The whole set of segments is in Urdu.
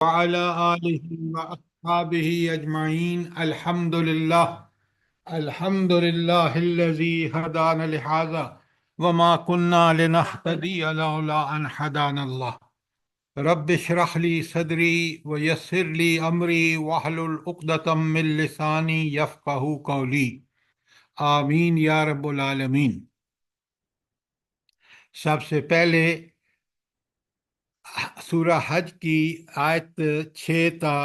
وعلى آله وأصحابه أجمعين. الحمد لله الذي هدانا لهذا وما كنا لنهتدي لولا أن هدانا الله. رب اشرح لي صدري ويسر لي أمري واحلل عقدة من لساني يفقهوا قولي. آمین یا رب العالمین. سب سے پہلے سورہ حج کی آیت 6 تا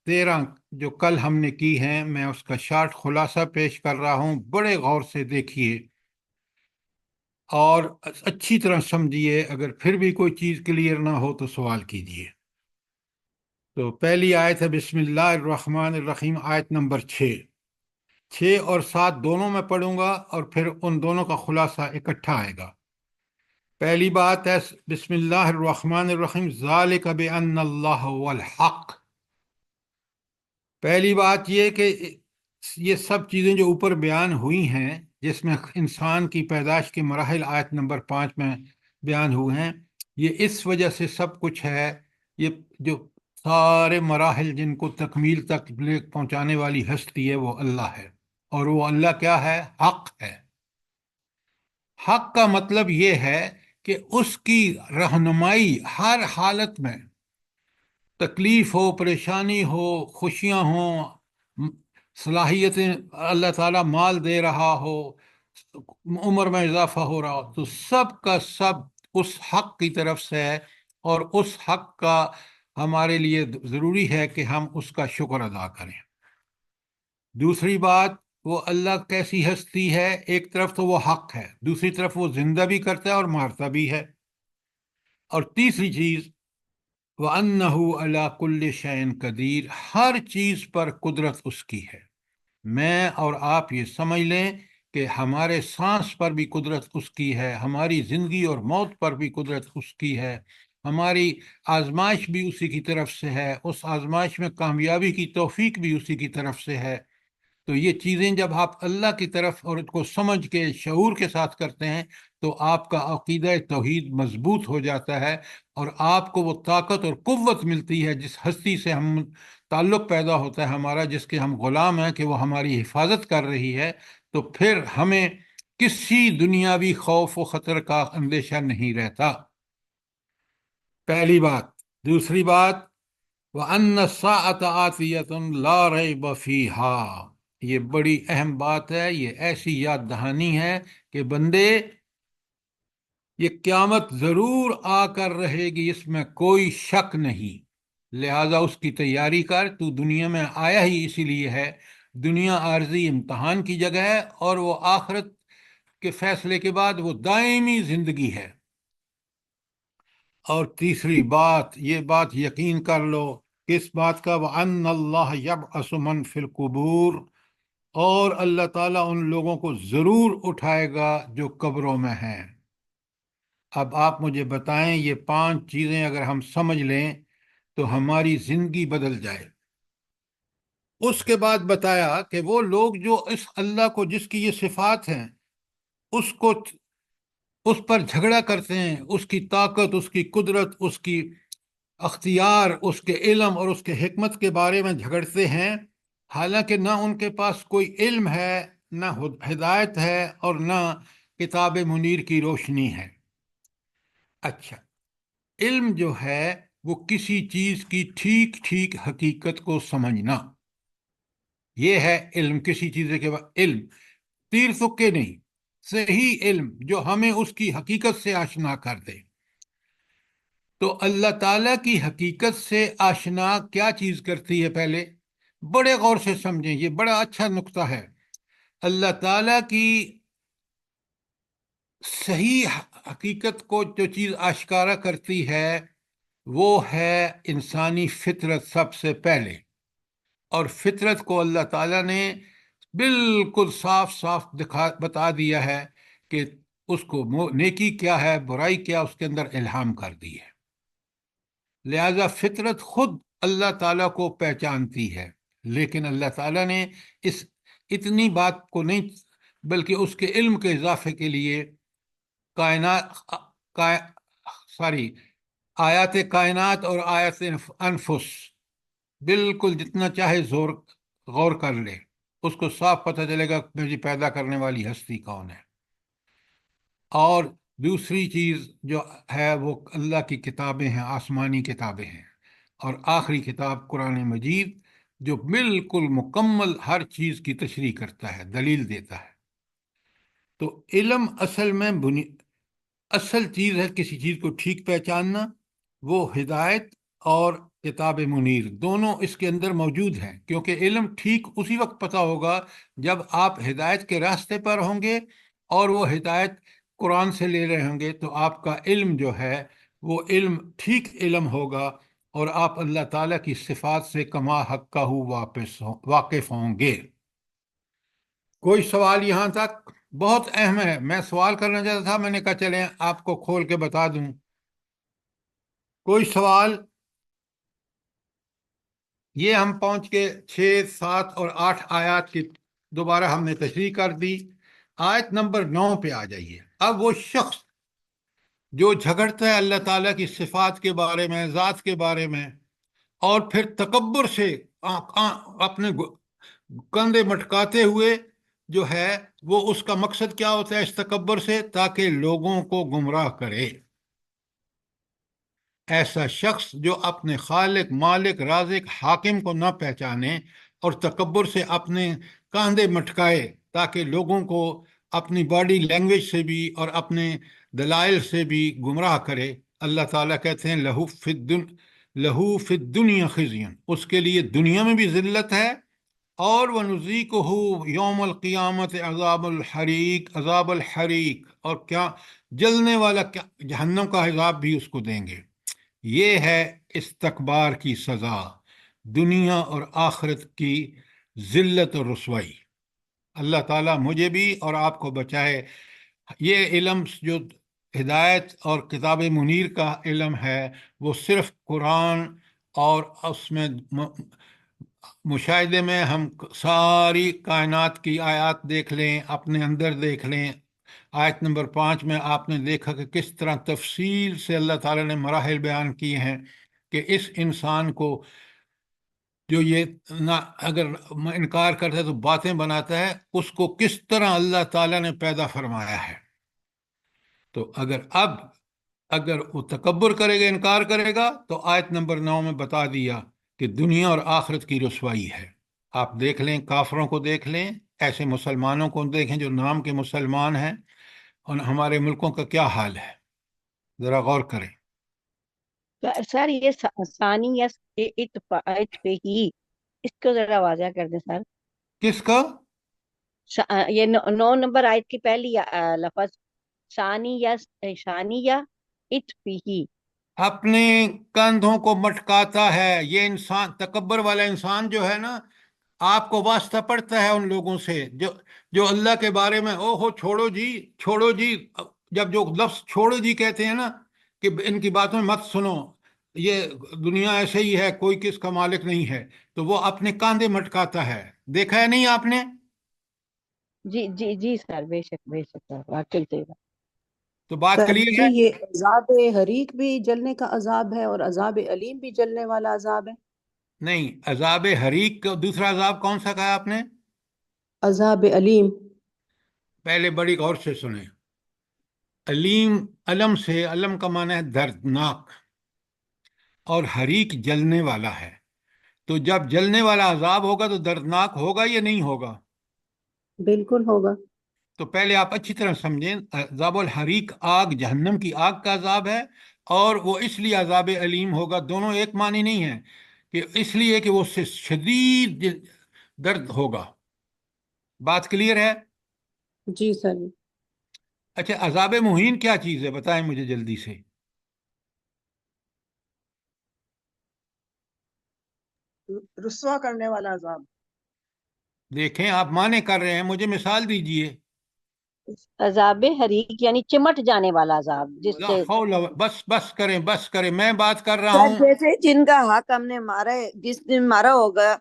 13 جو کل ہم نے کی ہیں، میں اس کا شارٹ خلاصہ پیش کر رہا ہوں. بڑے غور سے دیکھیے اور اچھی طرح سمجھیے. اگر پھر بھی کوئی چیز کلیئر نہ ہو تو سوال کیجیے. تو پہلی آیت ہے بسم اللہ الرحمن الرحیم، آیت نمبر 6 اور 7 دونوں میں پڑھوں گا اور پھر ان دونوں کا خلاصہ اکٹھا آئے گا. پہلی بات ہے بسم اللہ الرحمن الرحیم، ذالک بأن اللہ هو الحق. پہلی بات یہ کہ یہ سب چیزیں جو اوپر بیان ہوئی ہیں، جس میں انسان کی پیدائش کے مراحل آیت نمبر 5 میں بیان ہوئے ہیں، یہ اس وجہ سے سب کچھ ہے. یہ جو سارے مراحل جن کو تکمیل تک پہنچانے والی ہستی ہے وہ اللہ ہے. اور وہ اللہ کیا ہے؟ حق ہے. حق کا مطلب یہ ہے کہ اس کی رہنمائی ہر حالت میں، تکلیف ہو، پریشانی ہو، خوشیاں ہوں، صلاحیتیں اللہ تعالیٰ مال دے رہا ہو، عمر میں اضافہ ہو رہا ہو، تو سب کا سب اس حق کی طرف سے ہے. اور اس حق کا ہمارے لیے ضروری ہے کہ ہم اس کا شکر ادا کریں. دوسری بات، وہ اللہ کیسی ہستی ہے؟ ایک طرف تو وہ حق ہے، دوسری طرف وہ زندہ بھی کرتا ہے اور مارتا بھی ہے. اور تیسری چیز، وَأَنَّهُ عَلَىٰ كُلِّ شَيْءٍ قَدِيرٌ، ہر چیز پر قدرت اس کی ہے. میں اور آپ یہ سمجھ لیں کہ ہمارے سانس پر بھی قدرت اس کی ہے، ہماری زندگی اور موت پر بھی قدرت اس کی ہے، ہماری آزمائش بھی اسی کی طرف سے ہے، اس آزمائش میں کامیابی کی توفیق بھی اسی کی طرف سے ہے. تو یہ چیزیں جب آپ اللہ کی طرف اور اس کو سمجھ کے شعور کے ساتھ کرتے ہیں تو آپ کا عقیدہ توحید مضبوط ہو جاتا ہے، اور آپ کو وہ طاقت اور قوت ملتی ہے جس ہستی سے ہم تعلق پیدا ہوتا ہے ہمارا، جس کے ہم غلام ہیں کہ وہ ہماری حفاظت کر رہی ہے. تو پھر ہمیں کسی دنیاوی خوف و خطر کا اندیشہ نہیں رہتا. پہلی بات. دوسری بات، وَأَنَّ السَّاعَةَ آتِيَةٌ لَا رَيْبَ فِيهَا، یہ بڑی اہم بات ہے. یہ ایسی یاد دہانی ہے کہ بندے، یہ قیامت ضرور آ کر رہے گی، اس میں کوئی شک نہیں. لہذا اس کی تیاری کر. تو دنیا میں آیا ہی اسی لیے ہے. دنیا عارضی امتحان کی جگہ ہے، اور وہ آخرت کے فیصلے کے بعد وہ دائمی زندگی ہے. اور تیسری بات، یہ بات یقین کر لو، کس بات کا؟ وَأَنَّ اللَّهَ يَبْعَثُ مَنْ فِي الْقُبُورِ، اور اللہ تعالیٰ ان لوگوں کو ضرور اٹھائے گا جو قبروں میں ہیں. اب آپ مجھے بتائیں، یہ 5 چیزیں اگر ہم سمجھ لیں تو ہماری زندگی بدل جائے. اس کے بعد بتایا کہ وہ لوگ جو اس اللہ کو، جس کی یہ صفات ہیں، اس پر جھگڑا کرتے ہیں، اس کی طاقت، اس کی قدرت، اس کی اختیار، اس کے علم اور اس کے حکمت کے بارے میں جھگڑتے ہیں، حالانکہ نہ ان کے پاس کوئی علم ہے، نہ ہدایت ہے، اور نہ کتاب منیر کی روشنی ہے. اچھا، علم جو ہے وہ کسی چیز کی ٹھیک ٹھیک حقیقت کو سمجھنا، یہ ہے علم. کسی چیز کے بعد علم، تیر تکے نہیں، صحیح علم جو ہمیں اس کی حقیقت سے آشنا کر دے. تو اللہ تعالیٰ کی حقیقت سے آشنا کیا چیز کرتی ہے؟ پہلے بڑے غور سے سمجھیں، یہ بڑا اچھا نقطہ ہے. اللہ تعالیٰ کی صحیح حقیقت کو جو چیز آشکارا کرتی ہے وہ ہے انسانی فطرت سب سے پہلے. اور فطرت کو اللہ تعالیٰ نے بالکل صاف صاف بتا دیا ہے کہ اس کو نیکی کیا ہے، برائی کیا، اس کے اندر الہام کر دی ہے. لہذا فطرت خود اللہ تعالیٰ کو پہچانتی ہے، لیکن اللہ تعالیٰ نے اتنی بات کو نہیں، بلکہ اس کے علم کے اضافے کے لیے آیات کائنات اور آیات انفس بالکل جتنا چاہے زور غور کر لے، اس کو صاف پتہ چلے گا کہ مجھے پیدا کرنے والی ہستی کون ہے۔ اور دوسری چیز جو ہے وہ اللہ کی کتابیں ہیں، آسمانی کتابیں ہیں، اور آخری کتاب قرآن مجید، جو بالکل مکمل ہر چیز کی تشریح کرتا ہے، دلیل دیتا ہے۔ تو علم اصل میں اصل چیز ہے کسی چیز کو ٹھیک پہچاننا، وہ ہدایت اور کتاب منیر دونوں اس کے اندر موجود ہیں، کیونکہ علم ٹھیک اسی وقت پتہ ہوگا جب آپ ہدایت کے راستے پر ہوں گے اور وہ ہدایت قرآن سے لے رہے ہوں گے، تو آپ کا علم جو ہے وہ علم ٹھیک علم ہوگا، اور آپ اللہ تعالیٰ کی صفات سے کما حقہ واقف ہوں گے۔ کوئی سوال یہاں تک؟ بہت اہم ہے، میں سوال کرنا چاہتا تھا، میں نے کہا چلیں آپ کو کھول کے بتا دوں۔ کوئی سوال؟ یہ ہم پہنچ کے 6، 7 اور 8 آیات کی دوبارہ ہم نے تشریح کر دی۔ آیت نمبر 9 پہ آ جائیے۔ اب وہ شخص جو جھگڑتا ہے اللہ تعالیٰ کی صفات کے بارے میں، ذات کے بارے میں، اور پھر تکبر سے اپنے کندھے مٹکاتے ہوئے جو ہے، وہ اس کا مقصد کیا ہوتا ہے اس تکبر سے؟ تاکہ لوگوں کو گمراہ کرے۔ ایسا شخص جو اپنے خالق، مالک، رازق، حاکم کو نہ پہچانے اور تکبر سے اپنے کاندھے مٹکائے تاکہ لوگوں کو اپنی باڈی لینگویج سے بھی اور اپنے دلائل سے بھی گمراہ کرے، اللہ تعالیٰ کہتے ہیں لہو فی الدنیا خزی، اس کے لیے دنیا میں بھی ذلت ہے، اور وَنُذِيقُهُ یوم القیامت عذاب الحریق، عذاب الحریق، اور کیا جلنے والا جہنم کا عذاب بھی اس کو دیں گے۔ یہ ہے استکبار کی سزا، دنیا اور آخرت کی ذلت اور رسوائی۔ اللہ تعالیٰ مجھے بھی اور آپ کو بچائے۔ یہ علم جو ہدایت اور کتاب منیر کا علم ہے، وہ صرف قرآن اور اس میں مشاہدے میں ہم ساری کائنات کی آیات دیکھ لیں، اپنے اندر دیکھ لیں۔ آیت نمبر 5 میں آپ نے دیکھا کہ کس طرح تفصیل سے اللہ تعالیٰ نے مراحل بیان کیے ہیں کہ اس انسان کو جو یہ نہ اگر انکار کرتا ہے تو باتیں بناتا ہے، اس کو کس طرح اللہ تعالیٰ نے پیدا فرمایا ہے۔ تو اگر وہ تکبر کرے گا، انکار کرے گا، تو آیت نمبر 9 میں بتا دیا کہ دنیا اور آخرت کی رسوائی ہے۔ آپ دیکھ لیں، کافروں کو دیکھ لیں، ایسے مسلمانوں کو دیکھیں جو نام کے مسلمان ہیں، اور ہمارے ملکوں کا کیا حال ہے، ذرا غور کریں۔ سر یہ ثانی یا اتفاق پہ ہی اس کو ذرا واضح کر دیں سر۔ کس کا؟ یہ 9 نمبر آیت کی پہلی لفظ ثانی یا شانی یا ات پہ ہی۔ اپنے کندھوں کو مٹکاتا ہے یہ انسان، تکبر والا انسان جو ہے نا، آپ کو واسطہ پڑتا ہے ان لوگوں سے جو اللہ کے بارے میں او ہو چھوڑو جی، چھوڑو جی، جب جو لفظ چھوڑو جی کہتے ہیں نا کہ ان کی باتوں میں مت سنو، یہ دنیا ایسے ہی ہے، کوئی کس کا مالک نہیں ہے، تو وہ اپنے کاندھے مٹکاتا ہے۔ دیکھا ہے نہیں آپ نے؟ جی جی جی سر، بے شک بے شک سر، واقعی صحیح بات۔ تو بات سر کلیئر جی، ہے؟ یہ عذاب حریق بھی جلنے کا عذاب ہے اور عذاب علیم بھی جلنے والا عذاب ہے؟ نہیں، عذاب حریق کا دوسرا عذاب کون سا کہا آپ نے؟ عذاب علیم۔ پہلے بڑی غور سے سنیں۔ علیم، علم سے، علم کا معنی ہے دردناک، اور حریق جلنے والا ہے۔ تو جب جلنے والا عذاب ہوگا تو دردناک ہوگا یا نہیں ہوگا؟ بالکل ہوگا۔ تو پہلے آپ اچھی طرح سمجھیں، عذاب الحریق آگ، جہنم کی آگ کا عذاب ہے، اور وہ اس لیے عذاب علیم ہوگا، دونوں ایک معنی نہیں ہے، کہ اس لیے کہ وہ اس سے شدید درد ہوگا۔ بات کلیئر ہے؟ جی سر۔ اچھا، عذاب مہین کیا چیز ہے بتائیں مجھے جلدی سے۔ رسوا کرنے والا عذاب۔ دیکھیں آپ مانے کر رہے ہیں، مجھے مثال دیجئے۔ عذاب حریق یعنی چمٹ جانے والا عذاب، جس لا سے حول بس کریں، بس کریں، میں بات کر رہا سر ہوں۔ جیسے جن کا حق ہم نے مارا ہے، جس نے مارا ہوگا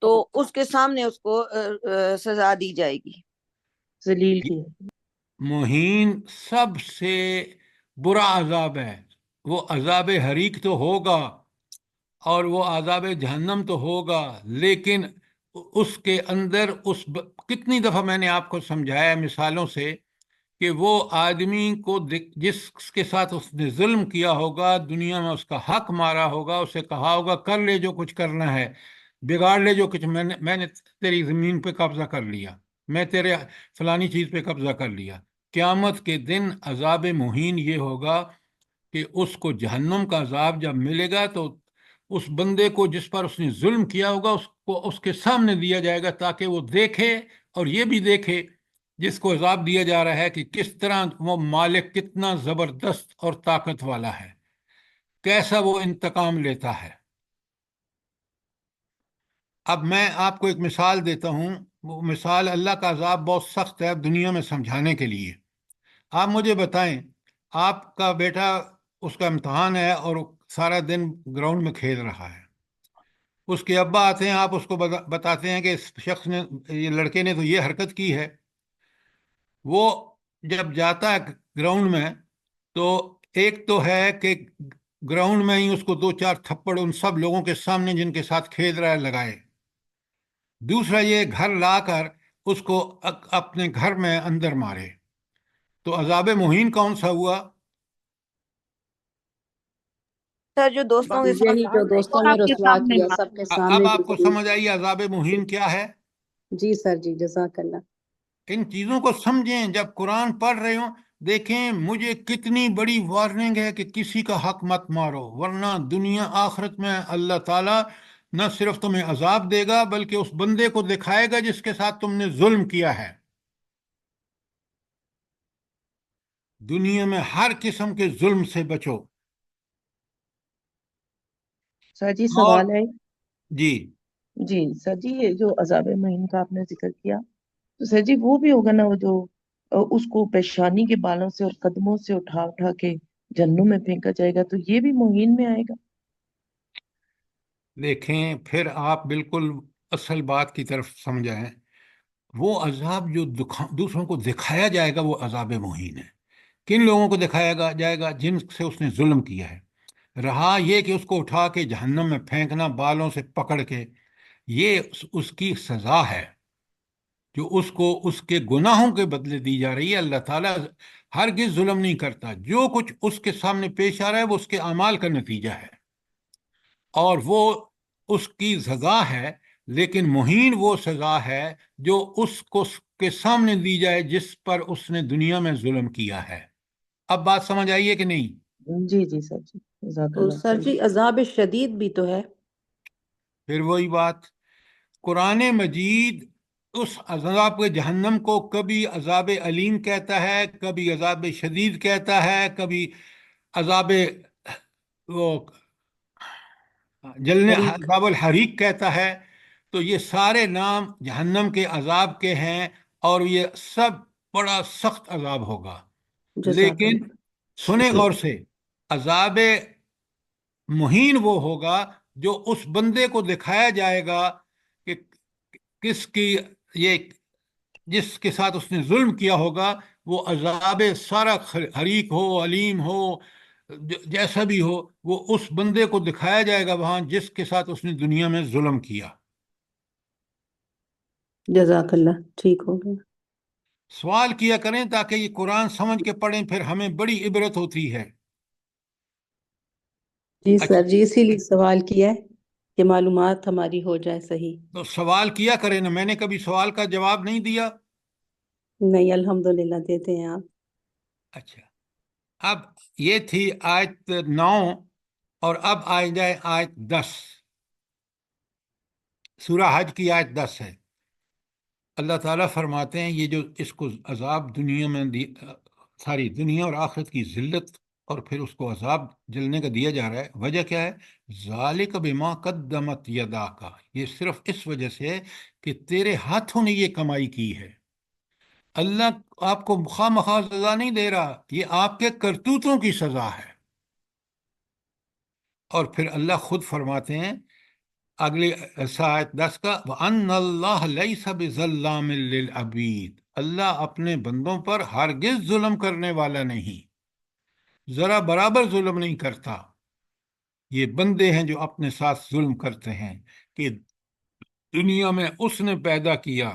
تو اس کے سامنے اس کو سزا دی جائے گی، ذلیل کی۔ مہین سب سے برا عذاب ہے، وہ عذاب حریق تو ہوگا، اور وہ عذاب جہنم تو ہوگا، لیکن اس کے اندر کتنی دفعہ میں نے آپ کو سمجھایا مثالوں سے کہ وہ آدمی کو جس کے ساتھ اس نے ظلم کیا ہوگا، دنیا میں اس کا حق مارا ہوگا، اسے کہا ہوگا کر لے جو کچھ کرنا ہے، بگاڑ لے جو کچھ، میں نے تیری زمین پہ قبضہ کر لیا، میں تیرے فلانی چیز پہ قبضہ کر لیا۔ قیامت کے دن عذاب مہین یہ ہوگا کہ اس کو جہنم کا عذاب جب ملے گا تو اس بندے کو جس پر اس نے ظلم کیا ہوگا اس کو اس کے سامنے دیا جائے گا، تاکہ وہ دیکھے اور یہ بھی دیکھے جس کو عذاب دیا جا رہا ہے کہ کس طرح وہ مالک کتنا زبردست اور طاقت والا ہے، کیسا وہ انتقام لیتا ہے۔ اب میں آپ کو ایک مثال دیتا ہوں، وہ مثال اللہ کا عذاب بہت سخت ہے دنیا میں سمجھانے کے لیے۔ آپ مجھے بتائیں، آپ کا بیٹا اس کا امتحان ہے اور سارا دن گراؤنڈ میں کھیل رہا ہے، اس کے ابا آتے ہیں، آپ اس کو بتاتے ہیں کہ اس شخص نے، یہ لڑکے نے تو یہ حرکت کی ہے۔ وہ جب جاتا ہے گراؤنڈ میں تو ایک تو ہے کہ گراؤنڈ میں ہی اس کو دو چار تھپڑ ان سب لوگوں کے سامنے جن کے ساتھ کھیل رہا ہے لگائے، دوسرا یہ گھر لا کر اس کو اپنے گھر میں اندر مارے۔ تو عذاب مہین کون سا ہوا؟ سر جو دوستوں کے ساتھ یہی جو دوستوں میں سب کے رسوا سامنے کیا، مار، سب کے سامنے اب جو آپ کو ذلیل سمجھ آئی عذاب مہین کیا ہے؟ جی سر جی، جزاک اللہ۔ ان چیزوں کو سمجھیں جب قرآن پڑھ رہے ہوں۔ دیکھیں مجھے کتنی بڑی وارننگ ہے کہ کسی کا حق مت مارو، ورنہ دنیا آخرت میں اللہ تعالیٰ نہ صرف تمہیں عذاب دے گا بلکہ اس بندے کو دکھائے گا جس کے ساتھ تم نے ظلم کیا ہے۔ دنیا میں ہر قسم کے ظلم سے بچو۔ سر جی اور سوال ہے جی جی سر جی، یہ جو عذاب مہین کا آپ نے ذکر کیا تو سر جی وہ بھی ہوگا نا، وہ جو اس کو پیشانی کے بالوں سے اور قدموں سے اٹھا اٹھا کے جہنم میں پھینکا جائے گا، تو یہ بھی مہین میں آئے گا؟ دیکھیں، پھر آپ بالکل اصل بات کی طرف سمجھائیں۔ وہ عذاب جو دوسروں کو دکھایا جائے گا وہ عذاب مہین ہے۔ کن لوگوں کو دکھایا جائے گا؟ جن سے اس نے ظلم کیا ہے۔ رہا یہ کہ اس کو اٹھا کے جہنم میں پھینکنا بالوں سے پکڑ کے، یہ اس کی سزا ہے جو اس کو اس کے گناہوں کے بدلے دی جا رہی ہے۔ اللہ تعالیٰ ہرگز ظلم نہیں کرتا، جو کچھ اس کے سامنے پیش آ رہا ہے وہ اس کے اعمال کا نتیجہ ہے اور وہ اس کی سزا ہے۔ لیکن مہین وہ سزا ہے جو اس کو کے سامنے دی جائے جس پر اس نے دنیا میں ظلم کیا ہے۔ اب بات سمجھ آئیے کہ نہیں؟ جی جی سر جی، جزاک تو اللہ سر خیر۔ جی عذاب شدید بھی تو ہے۔ پھر وہی بات، قرآن مجید اس عذاب کے جہنم کو کبھی عذاب علیم کہتا ہے، کبھی عذاب شدید کہتا ہے، کبھی عذاب وہ جلنے حریق۔ عذاب الحریق کہتا ہے۔ تو یہ سارے نام جہنم کے عذاب کے ہیں اور یہ سب بڑا سخت عذاب ہوگا۔ جزاک لیکن اللہ۔ سنیں غور سے، عذاب مہین وہ ہوگا جو اس بندے کو دکھایا جائے گا کہ کس کی یہ جس کے ساتھ اس نے ظلم کیا ہوگا، وہ عذاب سارا حریق ہو، علیم ہو، جیسا بھی ہو، وہ اس بندے کو دکھایا جائے گا وہاں جس کے ساتھ اس نے دنیا میں ظلم کیا۔ جزاک اللہ، ٹھیک ہو گیا۔ سوال کیا کریں تاکہ یہ قرآن سمجھ کے پڑھیں، پھر ہمیں بڑی عبرت ہوتی ہے۔ جی اچھا، سر جی، اسی لیے سوال کیا ہے کہ معلومات ہماری ہو جائے صحیح۔ تو سوال کیا کریں نا، میں نے کبھی سوال کا جواب نہیں دیا۔ نہیں، الحمدللہ دیتے ہیں آپ۔ اچھا، اب یہ تھی آیت 9 اور اب آ جائے آیت 10۔ سورہ حج کی آیت 10 ہے۔ اللہ تعالیٰ فرماتے ہیں یہ جو اس کو عذاب دنیا میں ساری دنیا اور آخرت کی ذلت اور پھر اس کو عذاب جلنے کا دیا جا رہا ہے، وجہ کیا ہے؟ ذالک بما قدمت یداک، یہ صرف اس وجہ سے ہے کہ تیرے ہاتھوں نے یہ کمائی کی ہے۔ اللہ آپ کو خواہ مخواہ سزا نہیں دے رہا، یہ آپ کے کرتوتوں کی سزا ہے۔ اور پھر اللہ خود فرماتے ہیں اگلی آیت 10 کا، وَأَنَّ اللَّهَ لَيْسَ بِظَلَّامٍ لِّلْعَبِيدِ، اللہ اپنے بندوں پر ہرگز ظلم کرنے والا نہیں، ذرا برابر ظلم نہیں کرتا۔ یہ بندے ہیں جو اپنے ساتھ ظلم کرتے ہیں کہ دنیا میں اس نے پیدا کیا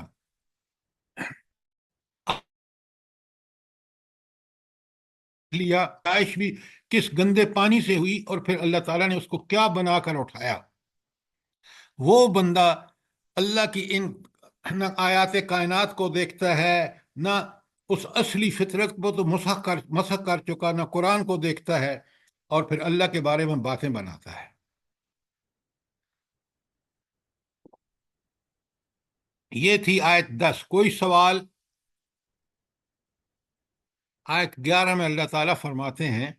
لیا، پیدائش بھی کس گندے پانی سے ہوئی، اور پھر اللہ تعالیٰ نے اس کو کیا بنا کر اٹھایا۔ وہ بندہ اللہ کی ان نہ آیات کائنات کو دیکھتا ہے، نہ اس اصلی فطرت کو تو مسخ کر چکا، نہ قرآن کو دیکھتا ہے، اور پھر اللہ کے بارے میں باتیں بناتا ہے۔ یہ تھی آیت 10۔ کوئی سوال؟ آیت 11 میں اللہ تعالیٰ فرماتے ہیں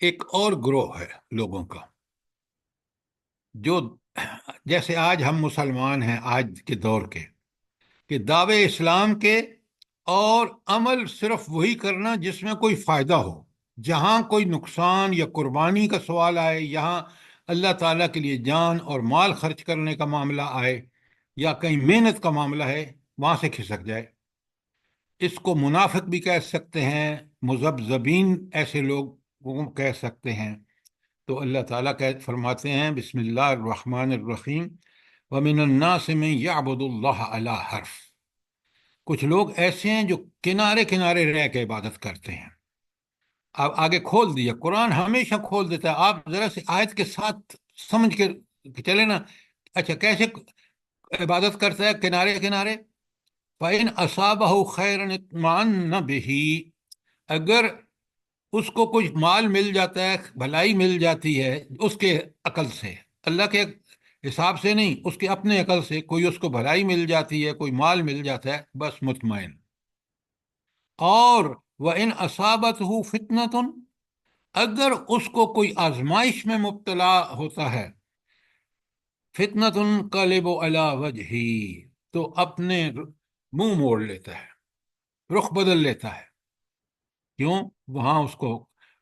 ایک اور گروہ ہے لوگوں کا، جو جیسے آج ہم مسلمان ہیں آج کے دور کے، کہ دعوے اسلام کے اور عمل صرف وہی کرنا جس میں کوئی فائدہ ہو۔ جہاں کوئی نقصان یا قربانی کا سوال آئے، یہاں اللہ تعالیٰ کے لیے جان اور مال خرچ کرنے کا معاملہ آئے، یا کہیں محنت کا معاملہ ہے، وہاں سے کھسک جائے۔ اس کو منافق بھی کہہ سکتے ہیں، مذبذبین ایسے لوگ وہ کہہ سکتے ہیں۔ تو اللہ تعالیٰ فرماتے ہیں بسم اللہ الرحمن الرحیم وَمِنَ النَّاسِ مَن يَعْبُدُ اللَّهَ عَلَى حَرْفٍ۔ کچھ لوگ ایسے ہیں جو کنارے کنارے رہ کے عبادت کرتے ہیں۔ اب آگے کھول دیا، قرآن ہمیشہ کھول دیتا ہے، آپ ذرا سی آیت کے ساتھ سمجھ کے چلے نا۔ اچھا کیسے عبادت کرتا ہے کنارے کنارے؟ فَإِنْ أَصَابَهُ خَيْرٌ اطْمَأَنَّ بِهِ، اگر اس کو کچھ مال مل جاتا ہے، بھلائی مل جاتی ہے اس کے عقل سے، اللہ کے حساب سے نہیں، اس کے اپنے عقل سے کوئی اس کو بھلائی مل جاتی ہے، کوئی مال مل جاتا ہے، بس مطمئن۔ اور وَإِنْ أَصَابَتْهُ فِتْنَةٌ، اگر اس کو کوئی آزمائش میں مبتلا ہوتا ہے، فِتْنَةٌ انقلب علی وجہہ، تو اپنے منہ موڑ لیتا ہے، رخ بدل لیتا ہے۔ کیوں؟ وہاں اس کو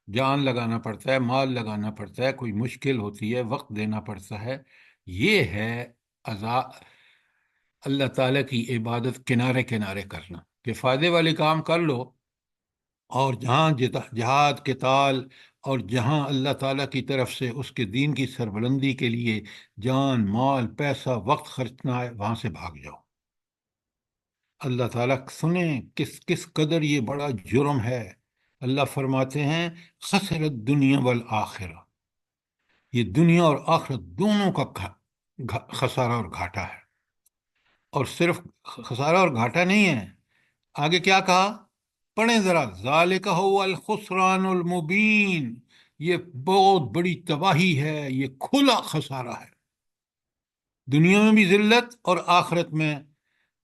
جان لگانا پڑتا ہے، مال لگانا پڑتا ہے، کوئی مشکل ہوتی ہے، وقت دینا پڑتا ہے۔ یہ ہے اللہ تعالیٰ کی عبادت کنارے کنارے کرنا، کہ فائدے والے کام کر لو، اور جہاں جہاد قتال، اور جہاں اللہ تعالیٰ کی طرف سے اس کے دین کی سربلندی کے لیے جان مال پیسہ وقت خرچنا ہے، وہاں سے بھاگ جاؤ۔ اللہ تعالیٰ سنیں کس قدر یہ بڑا جرم ہے۔ اللہ فرماتے ہیں خسرت دنیا والآخرہ، یہ دنیا اور آخرت دونوں کا خسارہ اور گھاٹا ہے۔ اور صرف خسارہ اور گھاٹا نہیں ہے، آگے کیا کہا پڑھیں ذرا، ذالک هو الخسران المبین، یہ بہت بڑی تباہی ہے، یہ کھلا خسارہ ہے، دنیا میں بھی ذلت اور آخرت میں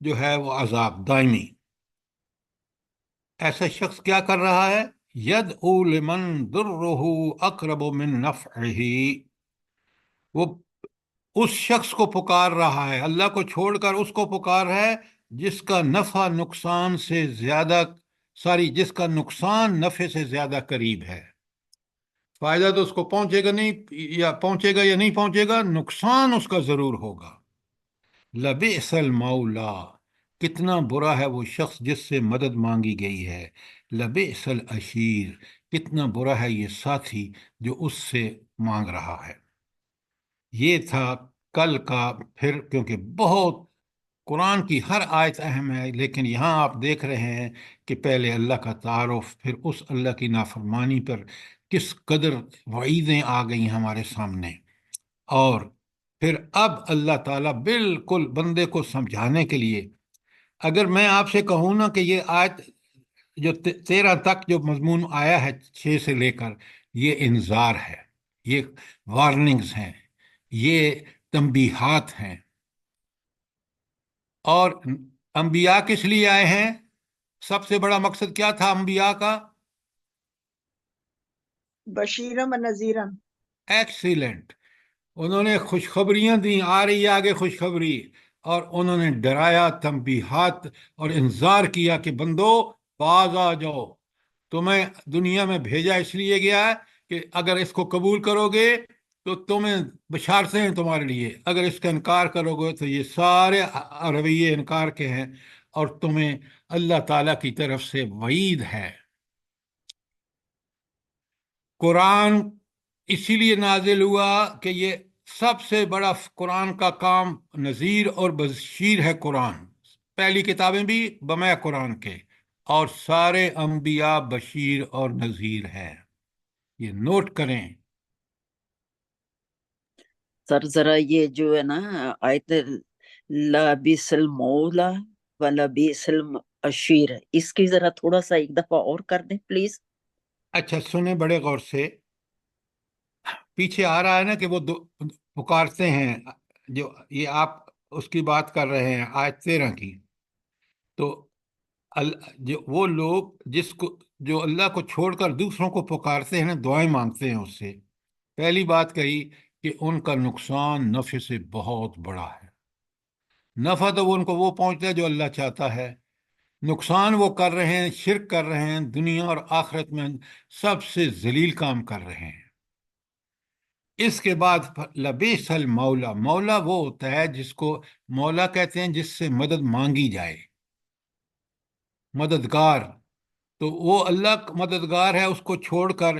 جو ہے وہ عذاب دائمی۔ ایسا شخص کیا کر رہا ہے؟ یدعو لمن ضرہ اقرب من نفعہ، وہ اس شخص کو پکار رہا ہے، اللہ کو چھوڑ کر اس کو پکار ہے جس کا نفع نقصان سے زیادہ جس کا نقصان نفع سے زیادہ قریب ہے۔ فائدہ تو اس کو پہنچے گا نہیں، یا پہنچے گا یا نہیں پہنچے گا، نقصان اس کا ضرور ہوگا۔ لبئس المولا، کتنا برا ہے وہ شخص جس سے مدد مانگی گئی ہے۔ لبئس العشیر، کتنا برا ہے یہ ساتھی جو اس سے مانگ رہا ہے۔ یہ تھا کل کا، پھر کیونکہ بہت قرآن کی ہر آیت اہم ہے، لیکن یہاں آپ دیکھ رہے ہیں کہ پہلے اللہ کا تعارف، پھر اس اللہ کی نافرمانی پر کس قدر وعیدیں آ گئی ہمارے سامنے، اور پھر اب اللہ تعالیٰ بالکل بندے کو سمجھانے کے لیے، اگر میں آپ سے کہوں نا کہ یہ آیت جو 13 تک جو مضمون آیا ہے 6 سے لے کر، یہ انذار ہے، یہ وارننگز ہیں، یہ تنبیہات ہیں۔ اور انبیاء کس لیے آئے ہیں؟ سب سے بڑا مقصد کیا تھا انبیاء کا؟ بشیرم و نذیرم۔ ایکسیلنٹ، انہوں نے خوشخبریاں دیں، آ رہی ہے آگے خوشخبری، اور انہوں نے ڈرایا، تنبیہات اور انذار کیا کہ بندو باز آ جاؤ، تمہیں دنیا میں بھیجا اس لیے گیا ہے کہ اگر اس کو قبول کرو گے تو تمہیں بشارتیں ہیں تمہارے لیے، اگر اس کا انکار کرو گے تو یہ سارے رویے انکار کے ہیں، اور تمہیں اللہ تعالیٰ کی طرف سے وعید ہے۔ قرآن اسی لیے نازل ہوا کہ یہ سب سے بڑا قرآن کا کام نذیر اور بشیر ہے قرآن، پہلی کتابیں بھی بمع قرآن کے، اور سارے انبیاء بشیر اور نذیر ہیں، یہ نوٹ کریں۔ سر ذرا یہ جو ہے نا آیت لابس المولا و لابس العشیر، اس کی ذرا تھوڑا سا ایک دفعہ اور کر دیں پلیز۔ اچھا سنیں بڑے غور سے، پیچھے آ رہا ہے نا کہ وہ پکارتے ہیں، جو یہ آپ اس کی بات کر رہے ہیں آیت 13 کی، تو جو وہ لوگ جو اللہ کو چھوڑ کر دوسروں کو پکارتے ہیں نا، دعائیں مانگتے ہیں اس سے، پہلی بات کہی کہ ان کا نقصان نفع سے بہت بڑا ہے۔ نفع تو ان کو وہ پہنچتا ہے جو اللہ چاہتا ہے، نقصان وہ کر رہے ہیں، شرک کر رہے ہیں، دنیا اور آخرت میں سب سے ذلیل کام کر رہے ہیں۔ اس کے بعد لبیس المولا، مولا وہ ہوتا ہے جس کو مولا کہتے ہیں جس سے مدد مانگی جائے، مددگار، تو وہ اللہ مددگار ہے، اس کو چھوڑ کر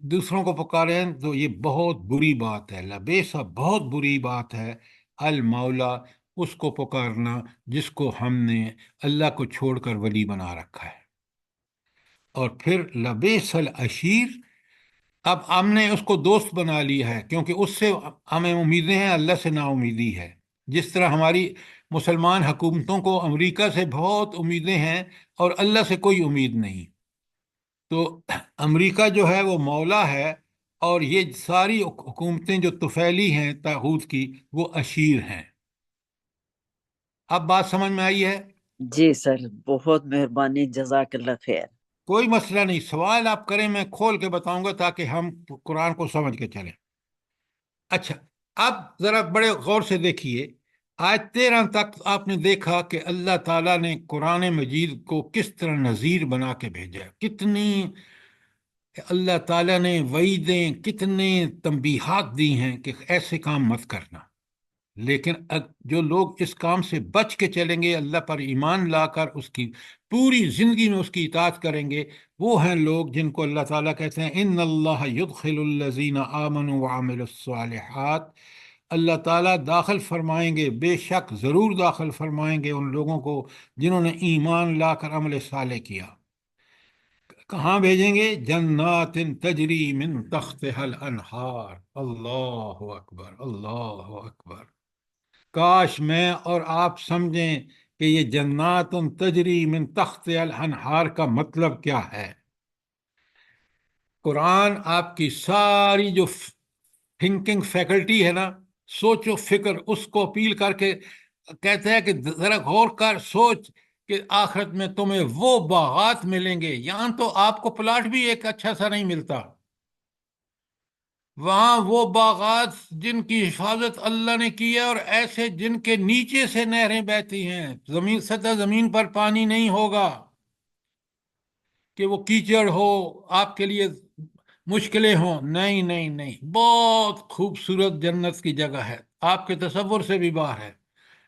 دوسروں کو پکارے ہیں، تو یہ بہت بری بات ہے، لبیسا بہت بری بات ہے، المولا اس کو پکارنا جس کو ہم نے اللہ کو چھوڑ کر ولی بنا رکھا ہے۔ اور پھر لبیس العشیر، اب ہم نے اس کو دوست بنا لیا ہے، کیونکہ اس سے ہمیں امیدیں ہیں، اللہ سے نا امیدی ہے، جس طرح ہماری مسلمان حکومتوں کو امریکہ سے بہت امیدیں ہیں اور اللہ سے کوئی امید نہیں، تو امریکہ جو ہے وہ مولا ہے، اور یہ ساری حکومتیں جو طفیلی ہیں طاغوت کی، وہ عشیر ہیں۔ اب بات سمجھ میں آئی ہے؟ جی سر بہت مہربانی، جزاک اللہ خیر۔ کوئی مسئلہ نہیں، سوال آپ کریں، میں کھول کے بتاؤں گا تاکہ ہم قرآن کو سمجھ کے چلیں۔ اچھا، اب ذرا بڑے غور سے دیکھیے، آیت 13 تک آپ نے دیکھا کہ اللہ تعالیٰ نے قرآن مجید کو کس طرح نذیر بنا کے بھیجا، کتنی اللہ تعالیٰ نے وعیدیں، کتنے تنبیہات دی ہیں کہ ایسے کام مت کرنا، لیکن جو لوگ اس کام سے بچ کے چلیں گے، اللہ پر ایمان لا کر اس کی پوری زندگی میں اس کی اطاعت کریں گے، وہ ہیں لوگ جن کو اللہ تعالیٰ کہتے ہیں ان اللہ یدخل الذین آمنوا وعملوا الصالحات، اللہ تعالیٰ داخل فرمائیں گے، بے شک ضرور داخل فرمائیں گے ان لوگوں کو جنہوں نے ایمان لا کر عمل صالح کیا۔ کہاں بھیجیں گے؟ جنات تجری من تحتها الانہار، اللہ اکبر، اللہ اکبر۔ کاش میں اور آپ سمجھیں کہ یہ جنات تجری من تحت الانہار کا مطلب کیا ہے۔ قرآن آپ کی ساری جو تھنکنگ فیکلٹی ہے نا، سوچ و فکر، اس کو اپیل کر کے کہتے ہیں کہ ذرا غور کر، سوچ کہ آخرت میں تمہیں وہ باغات ملیں گے، یہاں تو آپ کو پلاٹ بھی ایک اچھا سا نہیں ملتا، وہاں وہ باغات جن کی حفاظت اللہ نے کی ہے، اور ایسے جن کے نیچے سے نہریں بہتی ہیں، زمین سطح زمین پر پانی نہیں ہوگا کہ وہ کیچڑ ہو، آپ کے لیے مشکلیں ہوں، نہیں نہیں نہیں، بہت خوبصورت جنت کی جگہ ہے، آپ کے تصور سے بھی باہر ہے،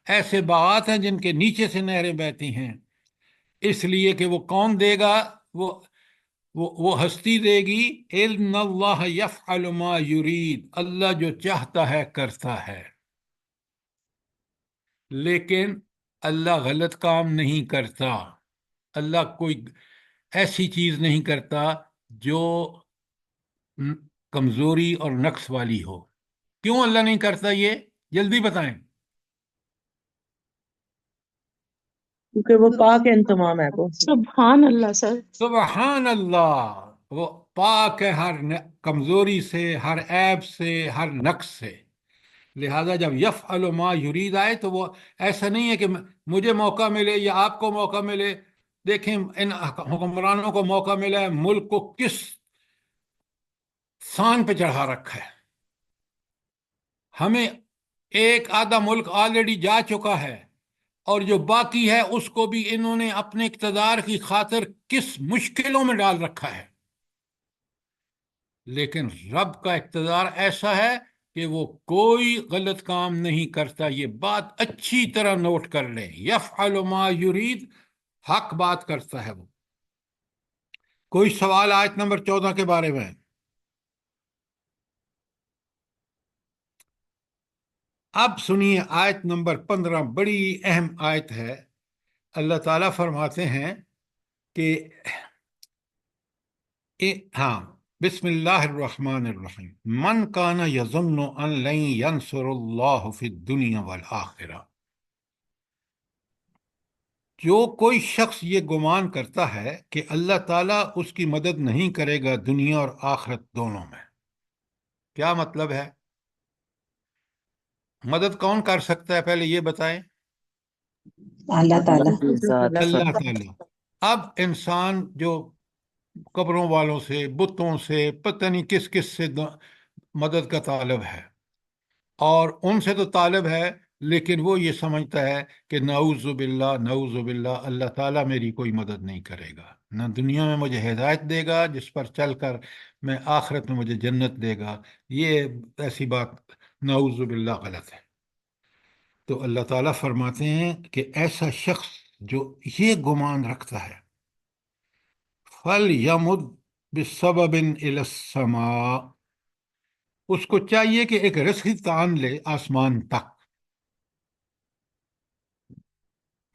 ایسے باغات ہیں جن کے نیچے سے نہریں بہتی ہیں، اس لیے کہ وہ کون دے گا؟ وہ ہستی دے گی، ان اللہ یفعل ما یرید، اللہ جو چاہتا ہے کرتا ہے، لیکن اللہ غلط کام نہیں کرتا، اللہ کوئی ایسی چیز نہیں کرتا جو کمزوری اور نقص والی ہو۔ کیوں اللہ نہیں کرتا یہ؟ جلدی بتائیں۔ کیونکہ وہ پاک انتمام ہے وہ۔ سبحان اللہ سر۔ سبحان اللہ، وہ پاک ہے ہر کمزوری سے، ہر عیب سے، ہر نقص سے، لہذا جب یفعل ما یرید آئے تو وہ ایسا نہیں ہے کہ مجھے موقع ملے یا آپ کو موقع ملے۔ دیکھیں ان حکمرانوں کو موقع ملا ہے، ملک کو کس سان پہ چڑھا رکھا ہے، ہمیں ایک آدھا ملک آلریڈی جا چکا ہے، اور جو باقی ہے اس کو بھی انہوں نے اپنے اقتدار کی خاطر کس مشکلوں میں ڈال رکھا ہے، لیکن رب کا اقتدار ایسا ہے کہ وہ کوئی غلط کام نہیں کرتا، یہ بات اچھی طرح نوٹ کر لیں، یفعل ما یرید، حق بات کرتا ہے وہ۔ کوئی سوال آیت نمبر 14 کے بارے میں؟ اب سنیے آیت نمبر 15، بڑی اہم آیت ہے۔ اللہ تعالیٰ فرماتے ہیں کہ ہاں، بسم اللہ الرحمن الرحیم، من کان یظن ان لن ینصر اللہ فی الدنیا والآخرہ، جو کوئی شخص یہ گمان کرتا ہے کہ اللہ تعالیٰ اس کی مدد نہیں کرے گا دنیا اور آخرت دونوں میں۔ کیا مطلب ہے؟ مدد کون کر سکتا ہے پہلے یہ بتائیں؟ اللہ تعالیٰ۔ اللہ کی ذات اللہ تعالیٰ۔ اب انسان جو قبروں والوں سے، بتوں سے، پتہ نہیں کس کس سے مدد کا طالب ہے، اور ان سے تو طالب ہے، لیکن وہ یہ سمجھتا ہے کہ نعوذ باللہ، نعوذ باللہ، اللہ تعالیٰ میری کوئی مدد نہیں کرے گا، نہ دنیا میں مجھے ہدایت دے گا جس پر چل کر میں آخرت میں مجھے جنت دے گا۔ یہ ایسی بات نعوذ باللہ غلط ہے۔ تو اللہ تعالیٰ فرماتے ہیں کہ ایسا شخص جو یہ گمان رکھتا ہے، فَلْيَمُدْ بِسَبَبٍ إِلَى السَّمَاءِ، اس کو چاہیے کہ ایک رسی تان لے آسمان تک۔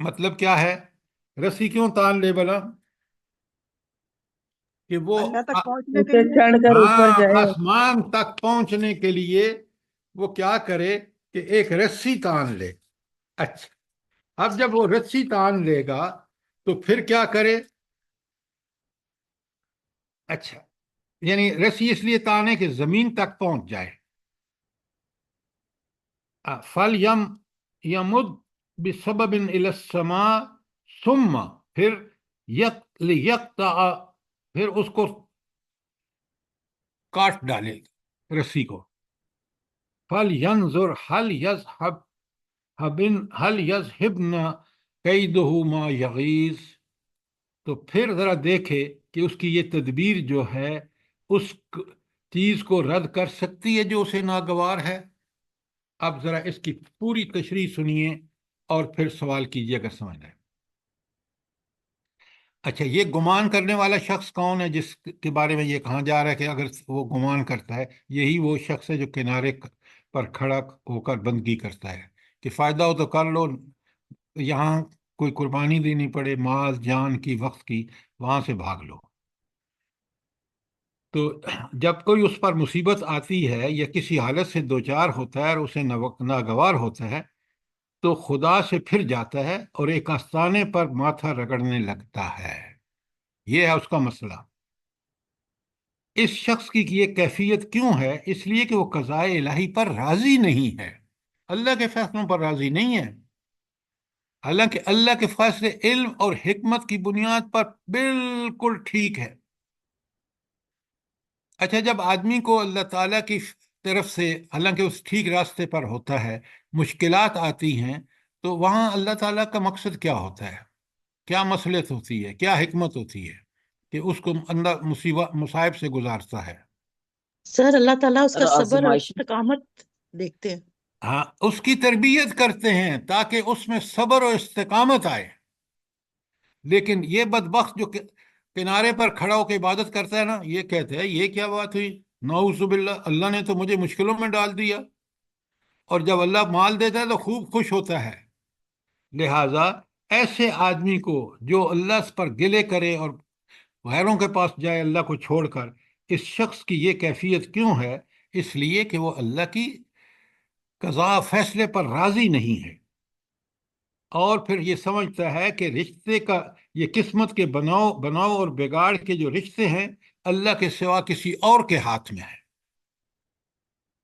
مطلب کیا ہے؟ رسی کیوں تان لے بلا؟ کہ وہ اللہ تک پہنچنے کے اسے لیے چڑھ کر اوپر ہاں، جائے۔ آسمان تک پہنچنے کے لیے وہ کیا کرے کہ ایک رسی تان لے۔ اچھا، اب جب وہ رسی تان لے گا تو پھر کیا کرے؟ اچھا، یعنی رسی اس لیے تانے کہ زمین تک پہنچ جائے۔ فَلْيَمْ يَمُدْ بِسَبَبٍ إِلَى السَّمَاءِ ثُمَّ، پھر لِيَقْطَعَ، پھر اس کو کاٹ ڈالے رسی کو۔ فَلْيَنْظُرْ هَلْ يَذْهِبْنَ كَيْدُهُ مَا يَغِيظُ، تو پھر ذرا دیکھے کہ اس کی یہ تدبیر جو ہے اس چیز کو رد کر سکتی ہے جو اسے ناگوار ہے۔ اب ذرا اس کی پوری تشریح سنیے اور پھر سوال کیجیے اگر سمجھ آئے۔ اچھا، یہ گمان کرنے والا شخص کون ہے جس کے بارے میں یہ کہا جا رہا ہے کہ اگر وہ گمان کرتا ہے؟ یہی وہ شخص ہے جو کنارے پر کھڑا ہو کر بندگی کرتا ہے کہ فائدہ ہو تو کر لو، یہاں کوئی قربانی دینی پڑے مال جان کی، وقت کی، وہاں سے بھاگ لو۔ تو جب کوئی اس پر مصیبت آتی ہے یا کسی حالت سے دوچار ہوتا ہے اور اسے ناگوار ہوتا ہے تو خدا سے پھر جاتا ہے اور ایک آستانے پر ماتھا رگڑنے لگتا ہے۔ یہ ہے اس کا مسئلہ۔ اس شخص کی یہ کیفیت کیوں ہے؟ اس لیے کہ وہ قضائے الہی پر راضی نہیں ہے، اللہ کے فیصلوں پر راضی نہیں ہے، حالانکہ اللہ کے فیصلے علم اور حکمت کی بنیاد پر بالکل ٹھیک ہے۔ اچھا، جب آدمی کو اللہ تعالیٰ کی طرف سے، حالانکہ اس ٹھیک راستے پر ہوتا ہے، مشکلات آتی ہیں تو وہاں اللہ تعالیٰ کا مقصد کیا ہوتا ہے؟ کیا مصلحت ہوتی ہے؟ کیا حکمت ہوتی ہے کہ اس کو اندر مصائب سے گزارتا ہے؟ سر اللہ تعالیٰ اس کا اور صبر اور آزمائش استقامت دیکھتے ہیں۔ ہاں، اس کی تربیت کرتے ہیں تاکہ اس میں صبر و استقامت آئے۔ لیکن یہ بدبخت جو کنارے پر کھڑا ہو کے عبادت کرتا ہے نا، یہ کہتے ہیں یہ کیا بات ہوئی، نعوذ باللہ، اللہ نے تو مجھے مشکلوں میں ڈال دیا، اور جب اللہ مال دیتا ہے تو خوب خوش ہوتا ہے۔ لہٰذا ایسے آدمی کو جو اللہ پر گلے کرے اور غیروں کے پاس جائے اللہ کو چھوڑ کر، اس شخص کی یہ کیفیت کیوں ہے؟ اس لیے کہ وہ اللہ کی قضاء فیصلے پر راضی نہیں ہے، اور پھر یہ سمجھتا ہے کہ رشتے کا، یہ قسمت کے بناؤ اور بگاڑ کے جو رشتے ہیں اللہ کے سوا کسی اور کے ہاتھ میں ہے،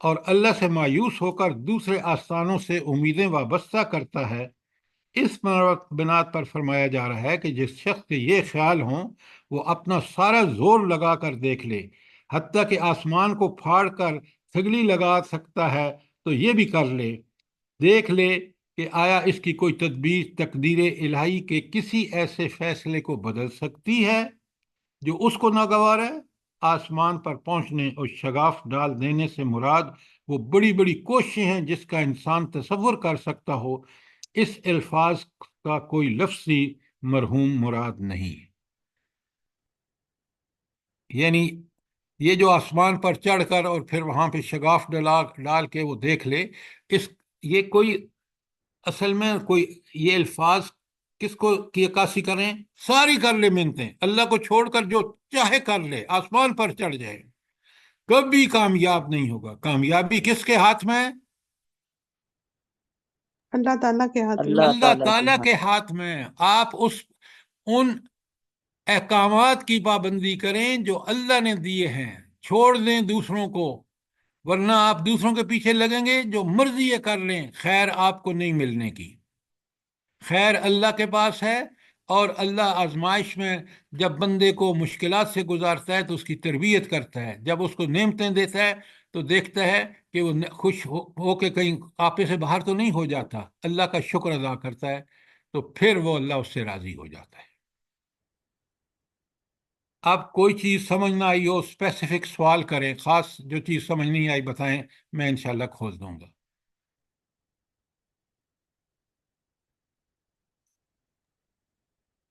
اور اللہ سے مایوس ہو کر دوسرے آستانوں سے امیدیں وابستہ کرتا ہے۔ اس بنیاد پر فرمایا جا رہا ہے کہ جس شخص کے یہ خیال ہوں وہ اپنا سارا زور لگا کر دیکھ لے، حتیٰ کہ آسمان کو پھاڑ کر تھگلی لگا سکتا ہے تو یہ بھی کر لے، دیکھ لے کہ آیا اس کی کوئی تقدیر الہی کے کسی ایسے فیصلے کو بدل سکتی ہے جو اس کو ناگوار ہے۔ آسمان پر پہنچنے اور شگاف ڈال دینے سے مراد وہ بڑی بڑی کوششیں ہیں جس کا انسان تصور کر سکتا ہو، اس الفاظ کا کوئی لفظی مرہوم مراد نہیں۔ یعنی یہ جو آسمان پر چڑھ کر اور پھر وہاں پہ شگاف ڈال کے وہ دیکھ لے، اس یہ کوئی اصل میں کوئی یہ الفاظ کس کو کی عکاسی کریں؟ ساری کر لے منتیں، اللہ کو چھوڑ کر جو چاہے کر لے، آسمان پر چڑھ جائے، کبھی کامیاب نہیں ہوگا۔ کامیابی کس کے ہاتھ میں ہے؟ اللہ تعالیٰ کے ہاتھ میں۔ اللہ اللہ تعالیٰ کے تعالیٰ ہاتھ۔ کے ہاتھ میں۔ آپ ان احکامات کی پابندی کریں جو اللہ نے دیے ہیں، چھوڑ دیں دوسروں کو، ورنہ آپ دوسروں کے پیچھے لگیں گے، جو مرضی یہ کر لیں، خیر آپ کو نہیں ملنے کی۔ خیر اللہ کے پاس ہے، اور اللہ آزمائش میں جب بندے کو مشکلات سے گزارتا ہے تو اس کی تربیت کرتا ہے، جب اس کو نعمتیں دیتا ہے تو دیکھتا ہے کہ وہ خوش ہو کے کہیں آپے سے باہر تو نہیں ہو جاتا، اللہ کا شکر ادا کرتا ہے، تو پھر وہ اللہ اس سے راضی ہو جاتا ہے۔ اب کوئی چیز سمجھ نہ آئی ہو اسپیسیفک سوال کریں، خاص جو چیز سمجھ نہیں آئی بتائیں، میں انشاءاللہ کھول دوں گا۔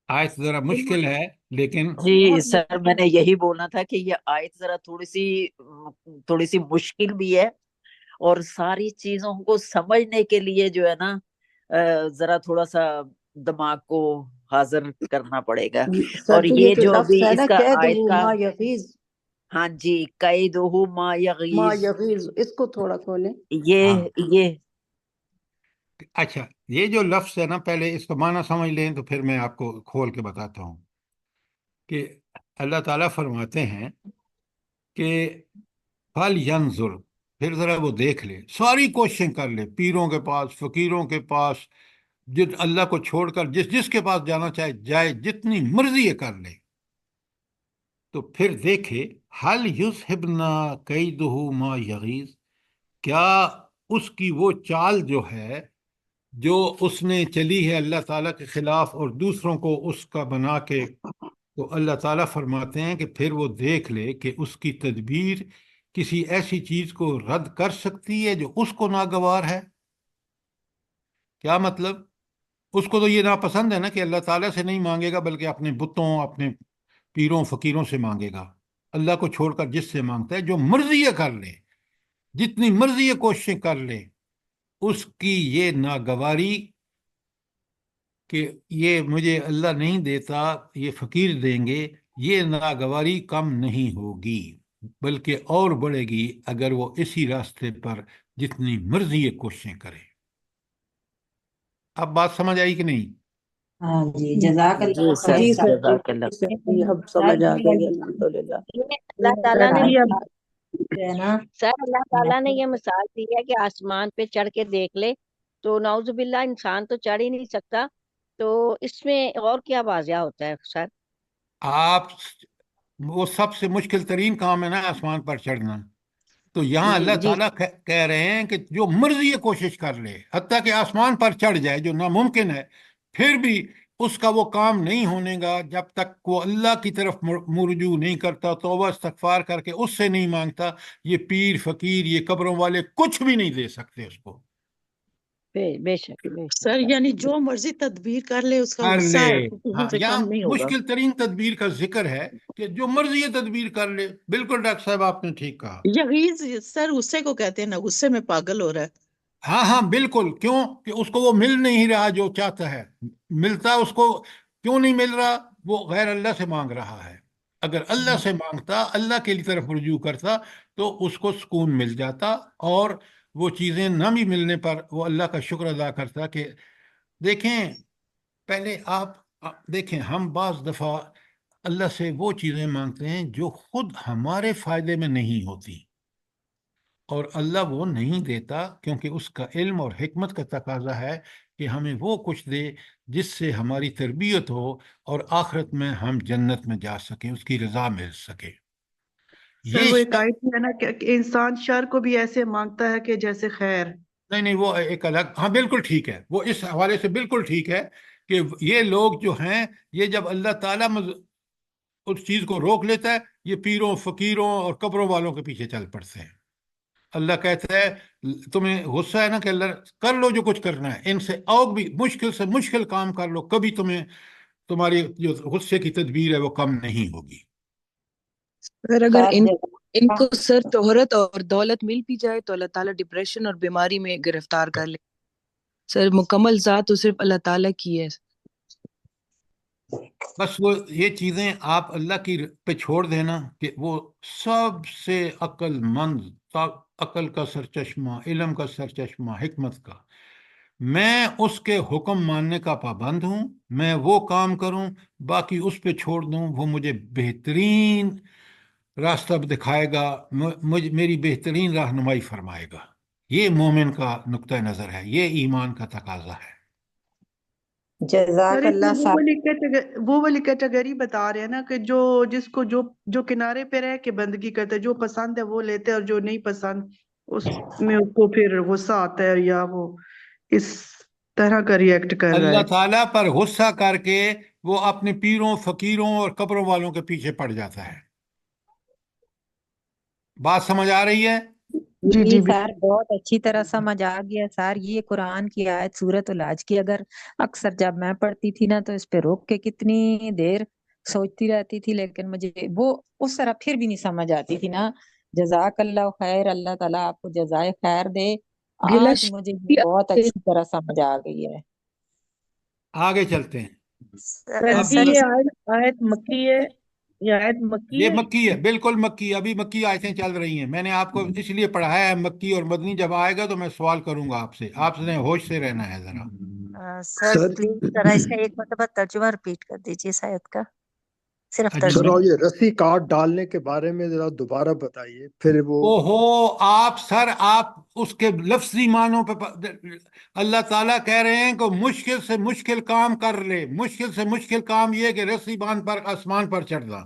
آیت ذرا مشکل ہے لیکن جی سر، میں نے یہی بولنا تھا کہ یہ آیت ذرا تھوڑی سی مشکل بھی ہے، اور ساری چیزوں کو سمجھنے کے لیے جو ہے نا ذرا تھوڑا سا دماغ کو حاضر کرنا پڑے گا۔ سر اور جی، یہ جو جو لفظ ابھی ہے اس نا کا قید آیت کا، ما یغیظ، ہاں جی، قیدہ ما ما یغیظ، یغیظ، اس کو تھوڑا کھولیں۔ یہ اچھا، یہ جو لفظ ہے نا، پہلے اس کا معنی سمجھ لیں تو پھر میں آپ کو کھول کے بتاتا ہوں کہ اللہ تعالیٰ فرماتے ہیں کہ فَلْ يَنْظُرْ، پھر ذرا وہ دیکھ لے، ساری کوششیں کر لے، پیروں کے پاس، فقیروں کے پاس، اللہ کو چھوڑ کر جس کے پاس جانا چاہے جائے، جتنی مرضی یہ کر لے، تو پھر دیکھے حَلْ يُذْهِبْنَا كَيْدُهُ مَا يَغِيظُ، کیا اس کی وہ چال جو ہے جو اس نے چلی ہے اللہ تعالیٰ کے خلاف اور دوسروں کو اس کا بنا کے، تو اللہ تعالیٰ فرماتے ہیں کہ پھر وہ دیکھ لے کہ اس کی تدبیر کسی ایسی چیز کو رد کر سکتی ہے جو اس کو ناگوار ہے۔ کیا مطلب؟ اس کو تو یہ ناپسند ہے نا کہ اللہ تعالیٰ سے نہیں مانگے گا بلکہ اپنے بتوں، اپنے پیروں فقیروں سے مانگے گا۔ اللہ کو چھوڑ کر جس سے مانگتا ہے، جو مرضی یہ کر لے، جتنی مرضی یہ کوششیں کر لے، اس کی یہ ناگواری کہ یہ مجھے اللہ نہیں دیتا، یہ فقیر دیں گے، یہ ناگواری کم نہیں ہوگی بلکہ اور بڑھے گی اگر وہ اسی راستے پر جتنی مرضی یہ کوششیں کرے۔ اب بات سمجھ آئی کہ نہیں؟ ہاں جی، جزاک جی اللہ سر، جی خیر سر، جزاک اللہ۔ جی سر، جی اب سمجھ آ گئی، الحمدللہ۔ یہ اللہ تعالیٰ نے جی، اب مثال، جو ہے نا، سر اللہ تعالیٰ نے یہ مثال دی ہے کہ آسمان پہ چڑھ کے دیکھ لے، تو نعوذ باللہ انسان تو چڑھ ہی نہیں سکتا، تو اس میں اور کیا واضح ہوتا ہے سر؟ آپ وہ سب سے مشکل ترین کام ہے نا آسمان پر چڑھنا، تو یہاں اللہ جی تعالیٰ کہہ رہے ہیں کہ جو مرضی یہ کوشش کر لے، حتیٰ کہ آسمان پر چڑھ جائے جو ناممکن ہے، پھر بھی اس کا وہ کام نہیں ہونے گا جب تک وہ اللہ کی طرف رجوع نہیں کرتا، توبہ استغفار کر کے اس سے نہیں مانگتا۔ یہ پیر فقیر، یہ قبروں والے کچھ بھی نہیں دے سکتے اس کو۔ بے شک بے شک سر یعنی جو مرضی تدبیر کر لے اس کا کر غصہ لے، حقوق سے یہاں کم نہیں ہوگا۔ مشکل ترین تدبیر کا ذکر ہے کہ جو مرضی یہ تدبیر کر لے۔ بالکل ڈاکٹر صاحب آپ نے ٹھیک کہا۔ یغیظ سر غصے کو کہتے ہیں نا، غصے میں پاگل ہو رہا ہے۔ ہاں ہاں بالکل، کیوں کہ اس کو وہ مل نہیں رہا جو چاہتا ہے، ملتا اس کو کیوں نہیں مل رہا؟ وہ غیر اللہ سے مانگ رہا ہے۔ اگر اللہ سے مانگتا، اللہ کے طرف رجوع کرتا، تو اس کو سکون مل جاتا، اور وہ چیزیں نہ بھی ملنے پر وہ اللہ کا شکر ادا کرتا۔ کہ دیکھیں، پہلے آپ دیکھیں، ہم بعض دفعہ اللہ سے وہ چیزیں مانگتے ہیں جو خود ہمارے فائدے میں نہیں ہوتی، اور اللہ وہ نہیں دیتا کیونکہ اس کا علم اور حکمت کا تقاضا ہے کہ ہمیں وہ کچھ دے جس سے ہماری تربیت ہو اور آخرت میں ہم جنت میں جا سکیں، اس کی رضا مل سکے۔ سر یہ وہ ایک آیت ہے نا کہ انسان شر کو بھی ایسے مانگتا ہے کہ جیسے خیر۔ نہیں وہ ایک الگ، ہاں بالکل ٹھیک ہے، وہ اس حوالے سے بالکل ٹھیک ہے کہ یہ لوگ جو ہیں، یہ جب اللہ تعالیٰ اس چیز کو روک لیتا ہے، یہ پیروں فقیروں اور قبروں والوں کے پیچھے چل پڑتے ہیں۔ اللہ کہتا ہے تمہیں غصہ ہے نا کہ اللہ کر لو جو کچھ کرنا ہے، ان سے اور بھی مشکل سے مشکل کام کر لو، کبھی تمہاری جو غصے کی تدبیر ہے وہ کم نہیں ہوگی۔ اگر سر ان کو سر شہرت اور دولت مل بھی جائے تو اللہ تعالیٰ ڈپریشن اور بیماری میں گرفتار کر لے. سر مکمل ذات تو صرف اللہ تعالیٰ کی ہے. بس وہ یہ چیزیں آپ اللہ کی پہ چھوڑ دینا کہ وہ سب سے عقل مند، عقل کا سرچشمہ، علم کا سرچشمہ، حکمت کا، میں اس کے حکم ماننے کا پابند ہوں، میں وہ کام کروں، باقی اس پہ چھوڑ دوں، وہ مجھے بہترین راستہ دکھائے گا، میری بہترین رہنمائی فرمائے گا. یہ مومن کا نقطہ نظر ہے، یہ ایمان کا تقاضا ہے. جزاک سر اس میں اللہ صاحب. وہ والی کیٹیگری بتا رہے ہیں نا کہ جس کو جو کنارے پہ رہ کے بندگی کرتے ہیں، جو پسند ہے وہ لیتے ہیں اور جو نہیں پسند اس میں اس کو پھر غصہ آتا ہے یا وہ اس طرح کا ریئیکٹ کر رہا اللہ ہے. تعالیٰ پر غصہ کر کے وہ اپنے پیروں، فقیروں اور قبروں والوں کے پیچھے پڑ جاتا ہے. بات سمجھ آ رہی ہے؟ جی جی جی سر بہت اچھی طرح سمجھ آ گیا سر. یہ قرآن کی آیت سورۃ الحج کی اگر اکثر جب میں پڑھتی تھی نا تو اس پہ روک کے کتنی دیر سوچتی رہتی تھی، لیکن مجھے وہ اس طرح پھر بھی نہیں سمجھ آتی تھی نا. جزاک اللہ خیر، اللہ تعالیٰ آپ کو جزائے خیر دے. گلا آج مجھے یہ بہت اچھی طرح سمجھ آ گئی ہے. آگے چلتے ہیں. سر اب جی سر یہ آیت مکی ہے، یہ آیت مکی یہ ہے. مکی ہے، بالکل مکی. ابھی مکی آیتیں چل رہی ہیں. میں نے آپ کو اس لیے پڑھایا ہے مکی اور مدنی. جب آئے گا تو میں سوال کروں گا آپ سے، آپ نے ہوش سے رہنا ہے ذرا. سر پلیز ذرا اس کا ایک مرتبہ ترجمہ رپیٹ کر دیجیے شاید کا، صرف جی سر ترجمہ. اور یہ رسی کاٹ ڈالنے کے بارے میں ذرا دوبارہ بتائیے پھر وہ. اوہو آپ اس کے لفظی معنوں پہ اللہ تعالیٰ کہہ رہے ہیں کہ مشکل سے مشکل کام کر لے. مشکل سے مشکل کام یہ کہ رسی باندھ پر آسمان پر چڑھنا.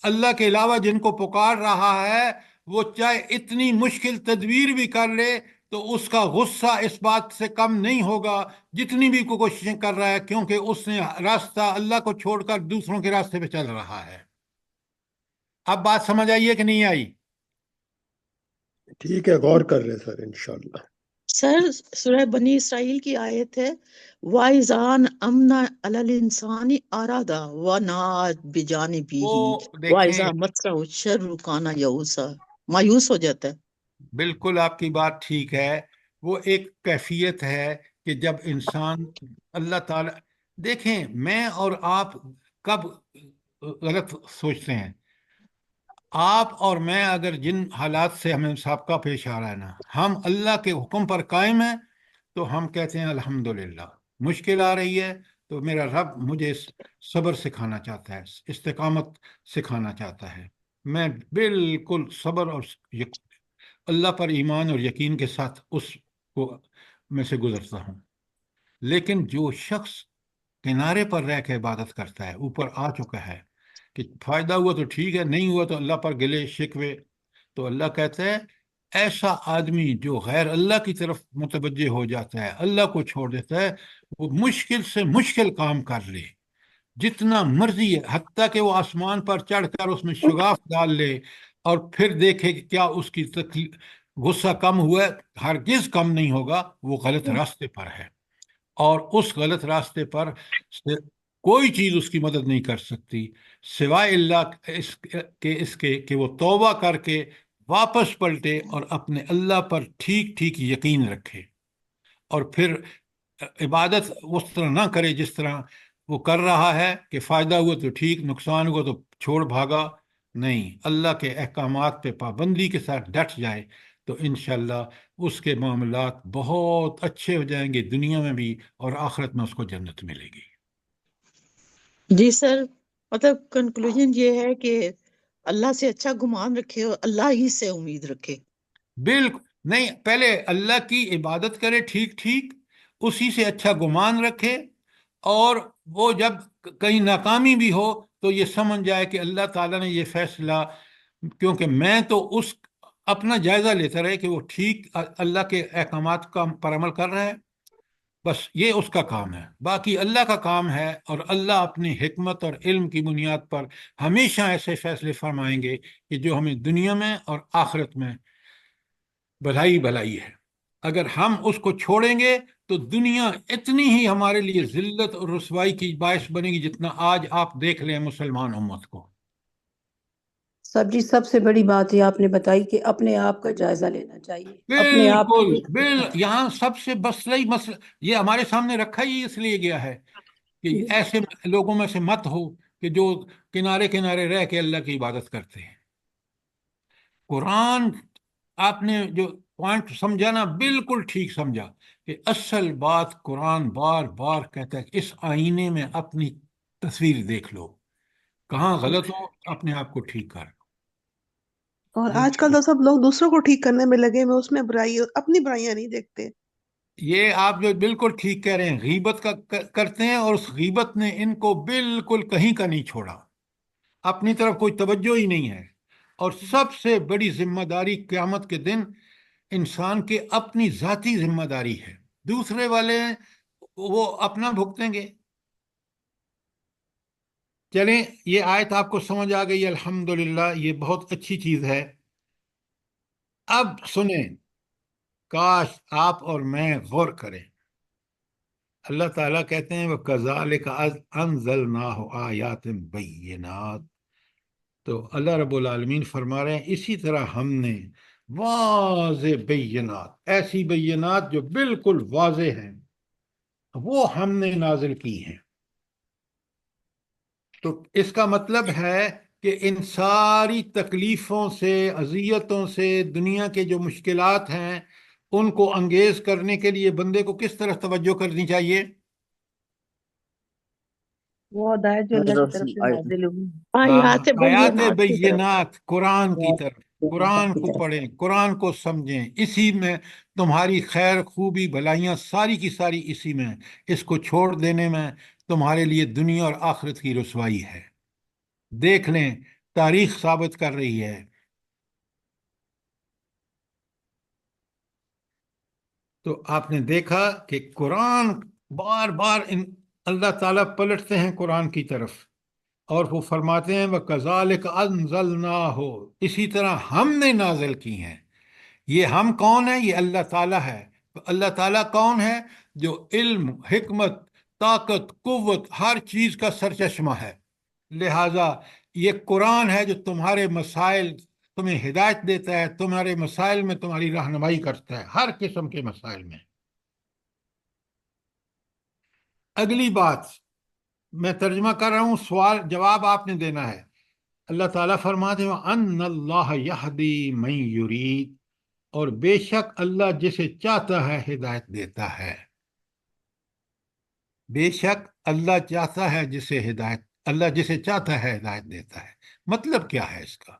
اللہ کے علاوہ جن کو پکار رہا ہے وہ چاہے اتنی مشکل تدبیر بھی کر لے تو اس کا غصہ اس بات سے کم نہیں ہوگا جتنی بھی کوئی کوششیں کر رہا ہے، کیونکہ اس نے راستہ اللہ کو چھوڑ کر دوسروں کے راستے پہ چل رہا ہے. اب بات سمجھ آئیے کہ نہیں آئی؟ ٹھیک ہے، غور کر لیں سر انشاءاللہ. سر سورہ بنی اسرائیل کی آیت ہے وَإِذَا أَمْنَ عَلَى الْإِنسَانِ أَرَادَ وَنَأَى وہ بِجَانِبِهِ دیکھیں، وَإِذَا مَسَّهُ الشَّرُّ كَانَ يَئُوسًا، مایوس ہو جاتا ہے. بالکل آپ کی بات ٹھیک ہے. وہ ایک کیفیت ہے کہ جب انسان اللہ تعالیٰ، دیکھیں میں اور آپ کب غلط سوچتے ہیں. آپ اور میں اگر جن حالات سے ہمیں سابقہ پیش آ رہا ہے نا، ہم اللہ کے حکم پر قائم ہیں تو ہم کہتے ہیں الحمدللہ. مشکل آ رہی ہے تو میرا رب مجھے صبر سکھانا چاہتا ہے، استقامت سکھانا چاہتا ہے. میں بالکل صبر اور اللہ پر ایمان اور یقین کے ساتھ اس کو میں سے گزرتا ہوں. لیکن جو شخص کنارے پر رہ کے عبادت کرتا ہے، اوپر آ چکا ہے کہ فائدہ ہوا تو ٹھیک ہے، نہیں ہوا تو اللہ پر گلے شکوے، تو اللہ کہتا ہے ایسا آدمی جو غیر اللہ کی طرف متوجہ ہو جاتا ہے، اللہ کو چھوڑ دیتا ہے، وہ مشکل سے مشکل کام کر لے، جتنا مرضی ہے، حتیٰ کہ وہ آسمان پر چڑھ کر اس میں شگاف ڈال لے اور پھر دیکھے کہ کیا اس کی غصہ کم ہوا ہے، ہرگز کم نہیں ہوگا. وہ غلط راستے پر ہے، اور اس غلط راستے پر کوئی چیز اس کی مدد نہیں کر سکتی سوائے اللہ اس کے کہ وہ توبہ کر کے واپس پلٹے اور اپنے اللہ پر ٹھیک ٹھیک یقین رکھے، اور پھر عبادت اس طرح نہ کرے جس طرح وہ کر رہا ہے کہ فائدہ ہوا تو ٹھیک، نقصان ہوا تو چھوڑ بھاگا. نہیں، اللہ کے احکامات پہ پابندی کے ساتھ ڈٹ جائے تو انشاءاللہ اس کے معاملات بہت اچھے ہو جائیں گے، دنیا میں بھی اور آخرت میں اس کو جنت ملے گی. جی سر، مطلب کنکلوژن یہ ہے کہ اللہ سے اچھا گمان رکھے اور اللہ ہی سے امید رکھے. بالکل نہیں، پہلے اللہ کی عبادت کرے ٹھیک ٹھیک، اسی سے اچھا گمان رکھے، اور وہ جب کہیں ناکامی بھی ہو تو یہ سمجھ جائے کہ اللہ تعالیٰ نے یہ فیصلہ، کیونکہ میں تو اس اپنا جائزہ لیتا رہے کہ وہ ٹھیک اللہ کے احکامات پر عمل کر رہا ہے، بس یہ اس کا کام ہے. باقی اللہ کا کام ہے، اور اللہ اپنی حکمت اور علم کی بنیاد پر ہمیشہ ایسے فیصلے فرمائیں گے کہ جو ہمیں دنیا میں اور آخرت میں بھلائی بھلائی ہے. اگر ہم اس کو چھوڑیں گے تو دنیا اتنی ہی ہمارے لیے ذلت اور رسوائی کی باعث بنے گی جتنا آج آپ دیکھ لیں مسلمان امت کو. سب جی سب سے بڑی بات یہ آپ نے بتائی کہ اپنے آپ کا جائزہ لینا چاہیے، اپنے آپ بالکل یہاں سب سے مسئلہ یہ ہمارے سامنے رکھا ہی اس لیے گیا ہے کہ ایسے لوگوں میں سے مت ہو کہ جو کنارے کنارے رہ کے اللہ کی عبادت کرتے ہیں۔ قرآن آپ نے جو پوائنٹ سمجھا نا بالکل ٹھیک سمجھا کہ اصل بات قرآن بار بار کہتا ہے کہ اس آئینے میں اپنی تصویر دیکھ لو، کہاں غلط ہو اپنے آپ کو ٹھیک کر۔ اور آج کل تو سب لوگ دوسروں کو ٹھیک کرنے میں لگے ہوئے، اس میں برائی، اپنی برائیاں نہیں دیکھتے۔ یہ آپ جو بالکل ٹھیک کہہ رہے ہیں، غیبت کا کرتے ہیں اور اس غیبت نے ان کو بالکل کہیں کا نہیں چھوڑا، اپنی طرف کوئی توجہ ہی نہیں ہے۔ اور سب سے بڑی ذمہ داری قیامت کے دن انسان کے اپنی ذاتی ذمہ داری ہے، دوسرے والے وہ اپنا بھگتیں گے۔ چلیں یہ آیت آپ کو سمجھ آ گئی، الحمدللہ، یہ بہت اچھی چیز ہے۔ اب سنیں، کاش آپ اور میں غور کریں۔ اللہ تعالیٰ کہتے ہیں وَكَذَلِكَ أَنزَلْنَاهُ آيَاتٍ بَيِّنَاتٍ، تو اللہ رب العالمین فرما رہے ہیں اسی طرح ہم نے واضح بینات، ایسی بینات جو بالکل واضح ہیں، وہ ہم نے نازل کی ہیں۔ تو اس کا مطلب ہے کہ ان ساری تکلیفوں سے، اذیتوں سے، دنیا کے جو مشکلات ہیں ان کو انگیز کرنے کے لیے بندے کو کس طرح توجہ کرنی چاہیے؟ وہ ہدایت جو اللہ کی طرف سے نازل ہوئی، آیات آیات بینات کی طرف۔ بینات، قرآن کی طرف، قرآن کو پڑھیں، قرآن کو سمجھیں، اسی میں تمہاری خیر خوبی بھلائیاں ساری کی ساری اسی میں، اس کو چھوڑ دینے میں تمہارے لیے دنیا اور آخرت کی رسوائی ہے۔ دیکھ لیں، تاریخ ثابت کر رہی ہے۔ تو آپ نے دیکھا کہ قرآن بار بار اللہ تعالیٰ پلٹتے ہیں قرآن کی طرف اور وہ فرماتے ہیں وَكَذَلِكَ أَنزَلْنَاهُ، اسی طرح ہم نے نازل کی ہیں۔ یہ ہم کون ہے؟ یہ اللہ تعالیٰ ہے۔ تو اللہ تعالیٰ کون ہے؟ جو علم، حکمت، طاقت، قوت، ہر چیز کا سرچشمہ ہے۔ لہٰذا یہ قرآن ہے جو تمہارے مسائل، تمہیں ہدایت دیتا ہے، تمہارے مسائل میں تمہاری رہنمائی کرتا ہے، ہر قسم کے مسائل میں۔ اگلی بات میں ترجمہ کر رہا ہوں، سوال جواب آپ نے دینا ہے۔ اللہ تعالیٰ فرماتے ہیں وَأَنَّ اللَّهَ يَهْدِي مَن يُرِيدُ، اور بے شک اللہ جسے چاہتا ہے ہدایت دیتا ہے۔ بے شک اللہ چاہتا ہے اللہ جسے چاہتا ہے ہدایت دیتا ہے۔ مطلب کیا ہے اس کا؟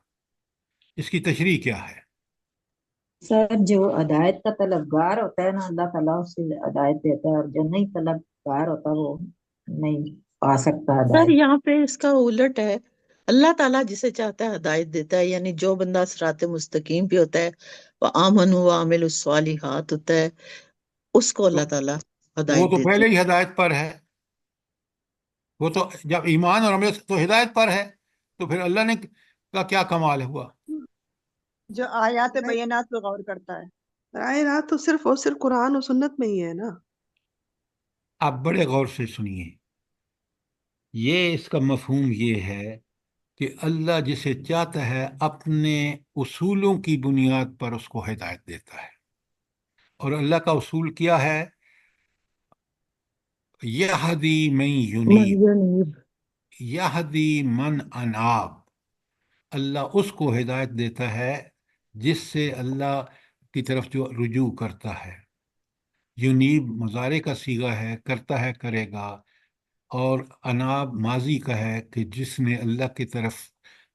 اس کی تشریح کیا ہے؟ سر جو ہدایت کا طلبگار ہوتا ہے نا، اللہ تعالیٰ اس سے ہدایت دیتا ہے، اور جو نہیں طلبگار ہوتا وہ نہیں پا سکتا سر ہدایت۔ یہاں پہ اس کا الٹ ہے، اللہ تعالیٰ جسے چاہتا ہے ہدایت دیتا ہے، یعنی جو بندہ صراط مستقیم پہ ہوتا ہے، وہ آمنوا وعملوا الصالحات ہوتا ہے، اس کو اللہ تعالیٰ وہ ہدایت تو دیتے پہلے ہی ہدایت پر ہے، وہ تو جب ایمان اور عمل تو ہدایت پر ہے، تو پھر اللہ نے کا کیا کمال ہوا؟ جو آیات بینات پہ غور کرتا ہے۔ آیات تو صرف اور صرف قرآن اور سنت میں ہی ہے نا۔ آپ بڑے غور سے سنیے، یہ اس کا مفہوم یہ ہے کہ اللہ جسے چاہتا ہے اپنے اصولوں کی بنیاد پر اس کو ہدایت دیتا ہے، اور اللہ کا اصول کیا ہے؟ یہدی من ینیب، یہدی من اناب، اللہ اس کو ہدایت دیتا ہے جس سے اللہ کی طرف جو رجوع کرتا ہے۔ ینیب مضارع کا صیغہ ہے، کرتا ہے، کرے گا، اور اناب ماضی کا ہے کہ جس نے اللہ کی طرف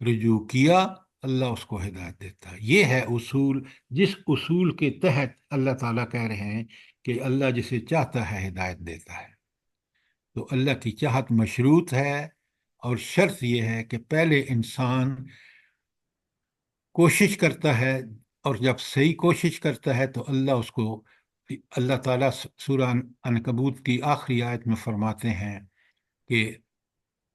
رجوع کیا اللہ اس کو ہدایت دیتا ہے۔ یہ ہے اصول، جس اصول کے تحت اللہ تعالیٰ کہہ رہے ہیں کہ اللہ جسے چاہتا ہے ہدایت دیتا ہے۔ تو اللہ کی چاہت مشروط ہے، اور شرط یہ ہے کہ پہلے انسان کوشش کرتا ہے، اور جب صحیح کوشش کرتا ہے تو اللہ تعالیٰ سورہ عنکبوت کی آخری آیت میں فرماتے ہیں کہ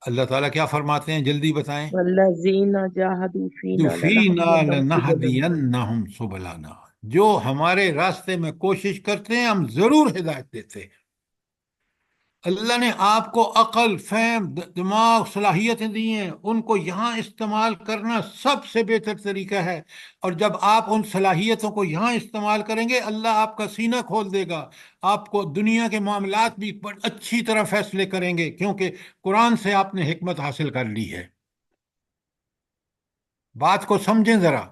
اللہ تعالیٰ کیا فرماتے ہیں؟ جلدی بتائیں۔ والذین جاہدوا فینا فِينَا لنہدینہم لَنَهْدِيَنَّهُمْ سُبُلَنَا، جو ہمارے راستے میں کوشش کرتے ہیں ہم ضرور ہدایت دیتے ہیں۔ اللہ نے آپ کو عقل، فہم، دماغ، صلاحیتیں دی ہیں، ان کو یہاں استعمال کرنا سب سے بہتر طریقہ ہے۔ اور جب آپ ان صلاحیتوں کو یہاں استعمال کریں گے، اللہ آپ کا سینہ کھول دے گا، آپ کو دنیا کے معاملات بھی اچھی طرح فیصلے کریں گے، کیونکہ قرآن سے آپ نے حکمت حاصل کر لی ہے۔ بات کو سمجھیں ذرا۔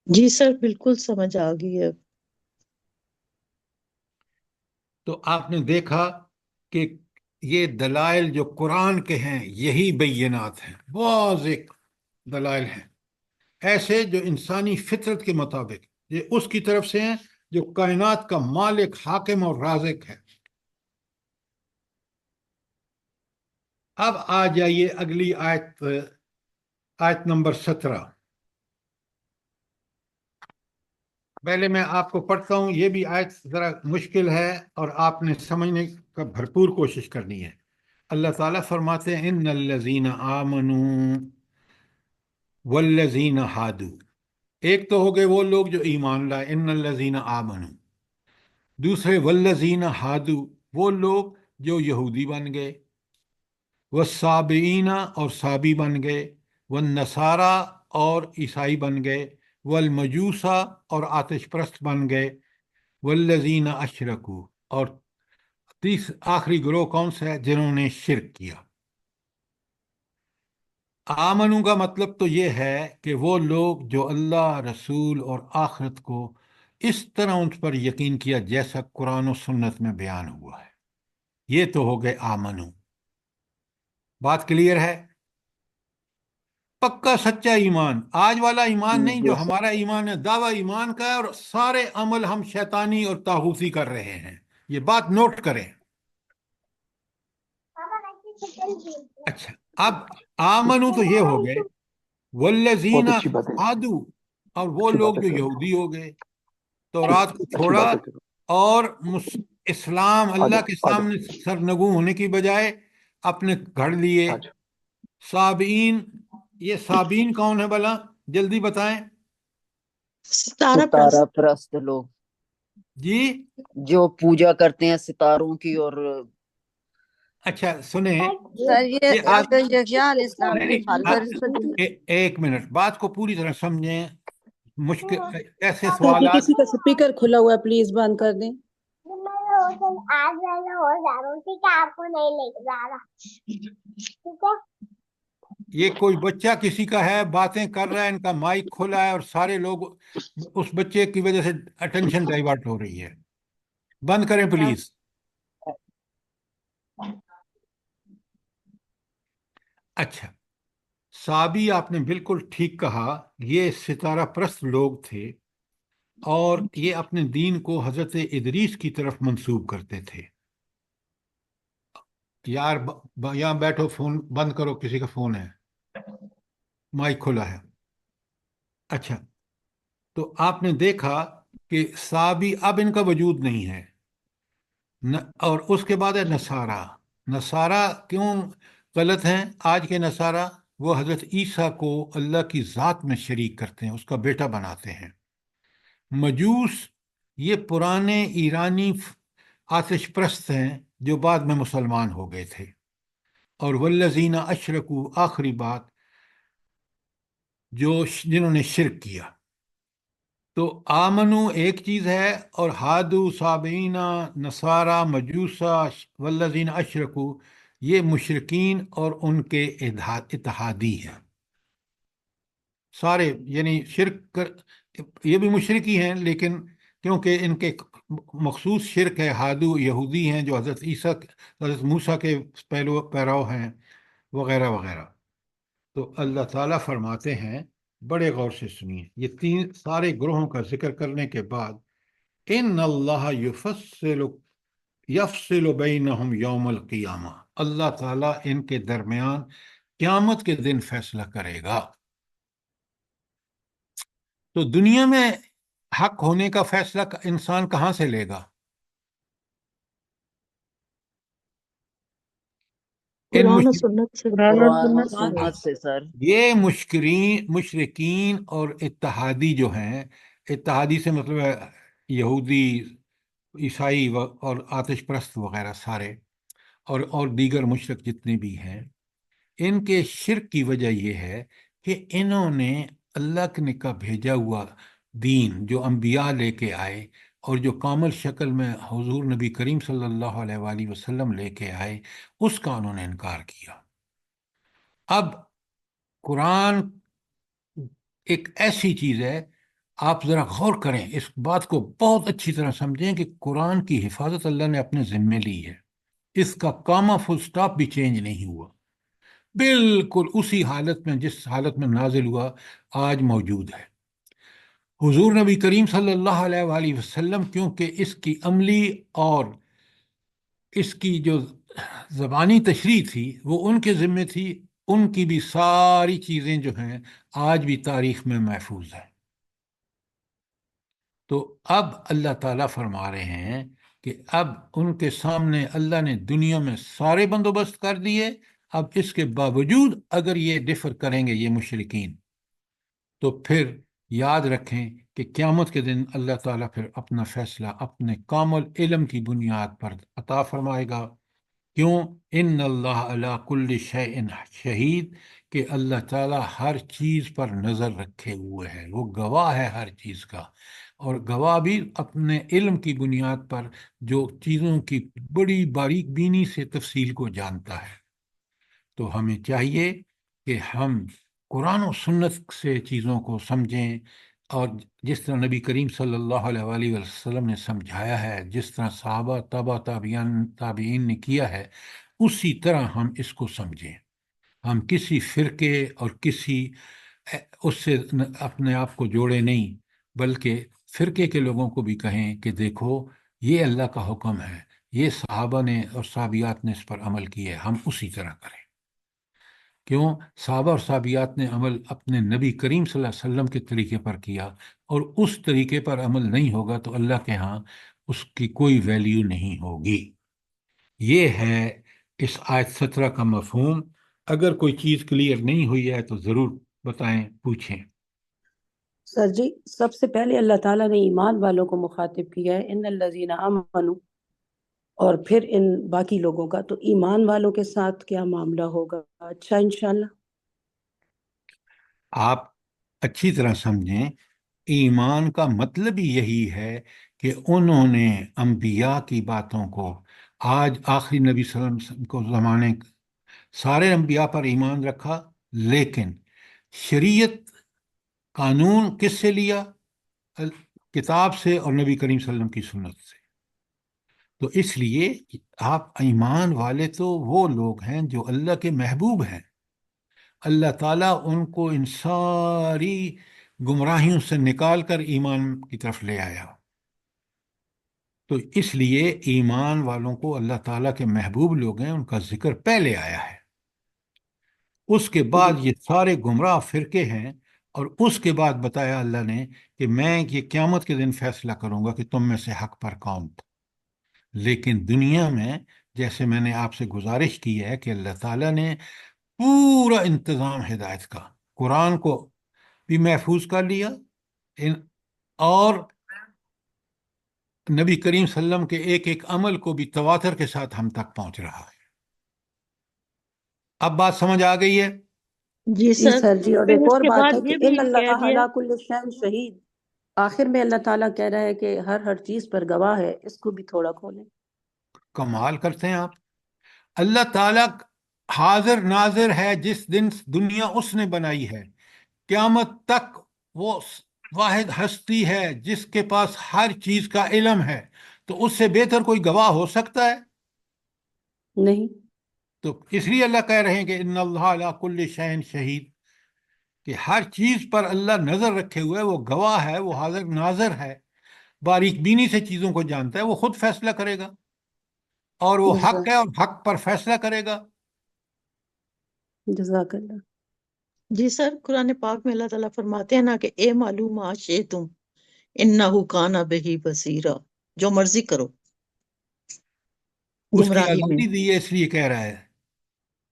جی سر بالکل سمجھ آ گئی ہے۔ تو آپ نے دیکھا کہ یہ دلائل جو قرآن کے ہیں یہی بینات ہیں، واضح دلائل ہیں، ایسے جو انسانی فطرت کے مطابق یہ اس کی طرف سے ہیں جو کائنات کا مالک، حاکم اور رازق ہے۔ اب آ جائیے اگلی آیت، آیت نمبر 17۔ پہلے میں آپ کو پڑھتا ہوں، یہ بھی آیت ذرا مشکل ہے اور آپ نے سمجھنے کا بھرپور کوشش کرنی ہے۔ اللہ تعالیٰ فرماتے ہیں ان الذین آمنوا والذین ہادو، ایک تو ہو گئے وہ لوگ جو ایمان لائے، ان الذین آمنوا، دوسرے والذین ہادو، وہ لوگ جو یہودی بن گئے، والصابئین اور صابی بن گئے، والنصارى اور عیسائی بن گئے، والمجوسا اور آتش پرست بن گئے، والذین اشرکوا، اور آخری گروہ کون سا ہے؟ جنہوں نے شرک کیا۔ آمنو کا مطلب تو یہ ہے کہ وہ لوگ جو اللہ، رسول اور آخرت کو اس طرح ان پر یقین کیا جیسا قرآن و سنت میں بیان ہوا ہے، یہ تو ہو گئے آمنو۔ بات کلیئر ہے؟ پکا سچا ایمان، آج والا ایمان نہیں جو ہمارا ایمان ہے، دعویٰ ایمان کا ہے، اور سارے عمل ہم شیطانی اور طاغوتی کر رہے ہیں، یہ بات نوٹ کریں۔ اچھا، اب آمنو تو یہ ہو گئے، والذین بہت اچھی بات ہے، ہادو، اور وہ اچھی لوگ بات ہے جو سر، یہودی ہو گئے، تورات کو اچھی چھوڑا بات ہے سر۔ اور اسلام آ اللہ جاؤ کے آ جاؤ سامنے سرنگوں ہونے کی بجائے اپنے گھڑ لیے۔ آ جاؤ۔ صابئین، یہ صابئین کون ہے بھلا؟ جلدی بتائیں ستارہ ستارہ پرست لوگ جی۔ جو پوجا کرتے ہیں ستاروں کی، اور اچھا سنیں، سر یہ یہ آپ ڈاکٹر یحییٰ علیہ السلام نہیں کے نہیں، فالوورز۔ ایک منٹ، بات کو پوری طرح سمجھیں۔ مشکل ایسے سر سوالات، کسی کا اسپیکر کھلا ہوا ہے، پلیز بند کر دیں۔ یہ کوئی بچہ کسی کا ہے، باتیں کر رہا ہے، ان کا مائک کھلا ہے اور سارے لوگ اس بچے کی وجہ سے اٹینشن ڈائیورٹ ہو رہی ہے، بند کریں پلیز۔ اچھا، صابی آپ نے بالکل ٹھیک کہا، یہ ستارہ پرست لوگ تھے اور یہ اپنے دین کو حضرت ادریس کی طرف منسوب کرتے تھے۔ یار یہاں بیٹھو، فون بند کرو، کسی کا فون ہے، مائک کھلا ہے۔ اچھا، تو آپ نے دیکھا کہ صابی اب ان کا وجود نہیں ہے، اور اس کے بعد ہے نصارہ۔ نصارہ کیوں غلط ہیں آج کے نصارہ؟ وہ حضرت عیسیٰ کو اللہ کی ذات میں شریک کرتے ہیں، اس کا بیٹا بناتے ہیں۔ مجوس، یہ پرانے ایرانی آتش پرست ہیں جو بعد میں مسلمان ہو گئے تھے۔ اور والذین اشرکوا، آخری بات، جنہوں نے شرک کیا۔ تو آمنو ایک چیز ہے، اور ہادو، صابئین، نصارہ، مجوسہ، والذین اشرکوا، یہ مشرکین اور ان کے اتحادی ہیں سارے، یعنی یہ بھی مشرکی ہیں، لیکن کیونکہ ان کے مخصوص شرک ہے، ہادو یہودی ہیں جو حضرت عیسیٰ، حضرت موسیٰ کے پیرو ہیں، وغیرہ وغیرہ۔ تو اللہ تعالیٰ فرماتے ہیں، بڑے غور سے سنیے، یہ تین سارے گروہوں کا ذکر کرنے کے بعد، ان اللہ یفصل بینہم یوم القیامہ، اللہ تعالیٰ ان کے درمیان قیامت کے دن فیصلہ کرے گا۔ تو دنیا میں حق ہونے کا فیصلہ انسان کہاں سے لے گا؟ قرآن و سنت سے۔ قرآن اور قرآن و سنت سے۔ سنت سے سر۔ یہ مشرکین اور اتحادی جو ہیں، اتحادی سے مطلب ہے یہودی، عیسائی اور آتش پرست وغیرہ سارے، اور دیگر مشرک جتنے بھی ہیں، ان کے شرک کی وجہ یہ ہے کہ انہوں نے اللہ نے کا بھیجا ہوا دین جو انبیاء لے کے آئے اور جو کامل شکل میں حضور نبی کریم صلی اللہ علیہ وآلہ وسلم لے کے آئے، اس کا انہوں نے انکار کیا۔ اب قرآن ایک ایسی چیز ہے، آپ ذرا غور کریں، اس بات کو بہت اچھی طرح سمجھیں کہ قرآن کی حفاظت اللہ نے اپنے ذمے لی ہے، اس کا کاما فل سٹاپ بھی چینج نہیں ہوا، بالکل اسی حالت میں جس حالت میں نازل ہوا آج موجود ہے۔ حضور نبی کریم صلی اللہ علیہ وآلہ وسلم کیونکہ اس کی عملی اور اس کی جو زبانی تشریح تھی وہ ان کے ذمے تھی، ان کی بھی ساری چیزیں جو ہیں آج بھی تاریخ میں محفوظ ہیں۔ تو اب اللہ تعالیٰ فرما رہے ہیں کہ اب ان کے سامنے اللہ نے دنیا میں سارے بندوبست کر دیے، اب اس کے باوجود اگر یہ ڈفر کریں گے یہ مشرکین، تو پھر یاد رکھیں کہ قیامت کے دن اللہ تعالیٰ پھر اپنا فیصلہ اپنے کامل علم کی بنیاد پر عطا فرمائے گا۔ کیوں؟ ان اللہ علی کل شیء شہید، کہ اللہ تعالیٰ ہر چیز پر نظر رکھے ہوئے ہے، وہ گواہ ہے ہر چیز کا، اور گواہ بھی اپنے علم کی بنیاد پر جو چیزوں کی بڑی باریک بینی سے تفصیل کو جانتا ہے۔ تو ہمیں چاہیے کہ ہم قرآن و سنت سے چیزوں کو سمجھیں، اور جس طرح نبی کریم صلی اللہ علیہ وآلہ وسلم نے سمجھایا ہے، جس طرح صحابہ تابعین نے کیا ہے، اسی طرح ہم اس کو سمجھیں۔ ہم کسی فرقے اور کسی اس سے اپنے آپ کو جوڑے نہیں، بلکہ فرقے کے لوگوں کو بھی کہیں کہ دیکھو یہ اللہ کا حکم ہے، یہ صحابہ نے اور صحابیات نے اس پر عمل کیا ہے، ہم اسی طرح کریں۔ کیوں؟ صحابہ اور صحابیات نے عمل اپنے نبی کریم صلی اللہ علیہ وسلم کے طریقے پر کیا، اور اس طریقے پر عمل نہیں ہوگا تو اللہ کے ہاں اس کی کوئی ویلیو نہیں ہوگی۔ یہ ہے اس آیت 17 کا مفہوم۔ اگر کوئی چیز کلیئر نہیں ہوئی ہے تو ضرور بتائیں، پوچھیں۔ سر جی، سب سے پہلے اللہ تعالیٰ نے ایمان والوں کو مخاطب کیا ہے، ان الذین آمنوا، اور پھر ان باقی لوگوں کا، تو ایمان والوں کے ساتھ کیا معاملہ ہوگا؟ اچھا انشاءاللہ۔ آپ اچھی طرح سمجھیں، ایمان کا مطلب ہی یہی ہے کہ انہوں نے انبیاء کی باتوں کو، آج آخری نبی صلی اللہ علیہ وسلم کو زمانے سارے انبیاء پر ایمان رکھا، لیکن شریعت قانون کس سے لیا؟ کتاب سے اور نبی کریم صلی اللہ علیہ وسلم کی سنت سے۔ تو اس لیے آپ ایمان والے تو وہ لوگ ہیں جو اللہ کے محبوب ہیں، اللہ تعالیٰ ان کو ان ساری گمراہیوں سے نکال کر ایمان کی طرف لے آیا۔ تو اس لیے ایمان والوں کو اللہ تعالیٰ کے محبوب لوگ ہیں، ان کا ذکر پہلے آیا ہے، اس کے بعد یہ سارے گمراہ فرقے ہیں، اور اس کے بعد بتایا اللہ نے کہ میں یہ قیامت کے دن فیصلہ کروں گا کہ تم میں سے حق پر کون تھا۔ لیکن دنیا میں جیسے میں نے آپ سے گزارش کی ہے کہ اللہ تعالیٰ نے پورا انتظام ہدایت کا، قرآن کو بھی محفوظ کر لیا، اور نبی کریم صلی اللہ علیہ وسلم کے ایک ایک عمل کو بھی تواتر کے ساتھ ہم تک پہنچ رہا ہے۔ اب بات سمجھ آ گئی ہے؟ جی جی سر، سر جی، اور پھر ایک اس اور کے بات ہے بعد کہ یہ بھی ان کہہ اللہ دیا، علی کل شیء شہید، آخر میں اللہ تعالیٰ کہہ رہا ہے کہ ہر چیز پر گواہ ہے، اس کو بھی تھوڑا کھولیں۔ کمال کرتے ہیں آپ۔ اللہ تعالیٰ حاضر ناظر ہے، جس دن دنیا اس نے بنائی ہے، قیامت تک وہ واحد ہستی ہے جس کے پاس ہر چیز کا علم ہے، تو اس سے بہتر کوئی گواہ ہو سکتا ہے؟ نہیں۔ تو اس لیے اللہ کہہ رہے ہیں کہ ان اللہ علی کل شیء شہید، کہ ہر چیز پر اللہ نظر رکھے ہوئے، وہ گواہ ہے، وہ حاضر ناظر ہے، باریک بینی سے چیزوں کو جانتا ہے، وہ خود فیصلہ کرے گا، اور وہ حق ہے اور حق پر فیصلہ کرے گا۔ جزاک اللہ۔ جی سر، قرآن پاک میں اللہ تعالیٰ فرماتے ہیں نا کہ اے معلوم آشے تم انہو کانا بہی بصیرا، جو مرضی کرو اس کی گمراہی میں۔ آزادی دی ہے، اس لیے کہہ رہا ہے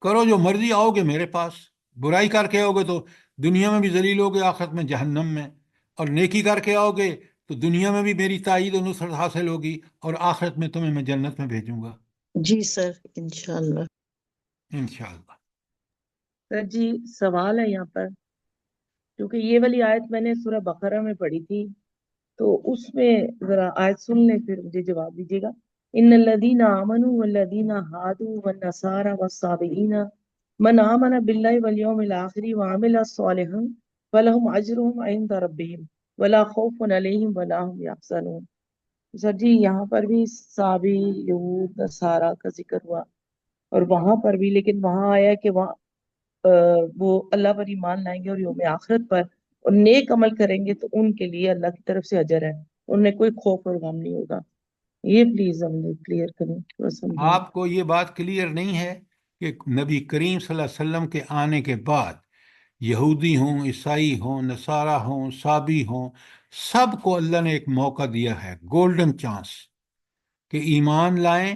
کرو جو مرضی، آؤ گے میرے پاس، برائی کر کے آؤ گے تو دنیا میں بھی ذلیل ہوگے، آخرت میں جہنم میں، اور نیکی کر کے آؤ گے تو دنیا میں بھی میری تائید و نصرت حاصل ہوگی، اور آخرت میں تمہیں میں جنت میں بھیجوں گا جی سر، انشاءاللہ۔ انشاءاللہ۔ سر جی سوال ہے یہاں پر، کیونکہ یہ والی آیت میں نے سورہ بقرہ میں پڑھی تھی، تو اس میں ذرا آیت سن لیں پھر مجھے جواب دیجیے گا۔ ان الذین آمنوا والذین ہادوا والنصارى والصابئین من آمن باللہ والیوم الآخر وعمل صالحا فلہم اجرہم عند ربہم ولا خوف علیہم ولا هم یحزنون۔ سر جی یہاں پر بھی صابی، یہود، نصارہ کا ذکر ہوا، اور وہاں پر بھی، لیکن وہاں آیا کہ وہاں وہ اللہ پر ایمان لائیں گے اور یوم آخرت پر اور نیک عمل کریں گے تو ان کے لیے اللہ کی طرف سے اجر ہے، انہیں کوئی خوف اور غم نہیں ہوگا۔ یہ پلیز ہم نے کلیئر کریں، تھوڑا سمجھائیں۔ آپ کو یہ بات کلیئر نہیں ہے کہ نبی کریم صلی اللہ علیہ وسلم کے آنے کے بعد یہودی ہوں، عیسائی ہوں، نصارہ ہوں، صابی ہوں، سب کو اللہ نے ایک موقع دیا ہے، گولڈن چانس، کہ ایمان لائیں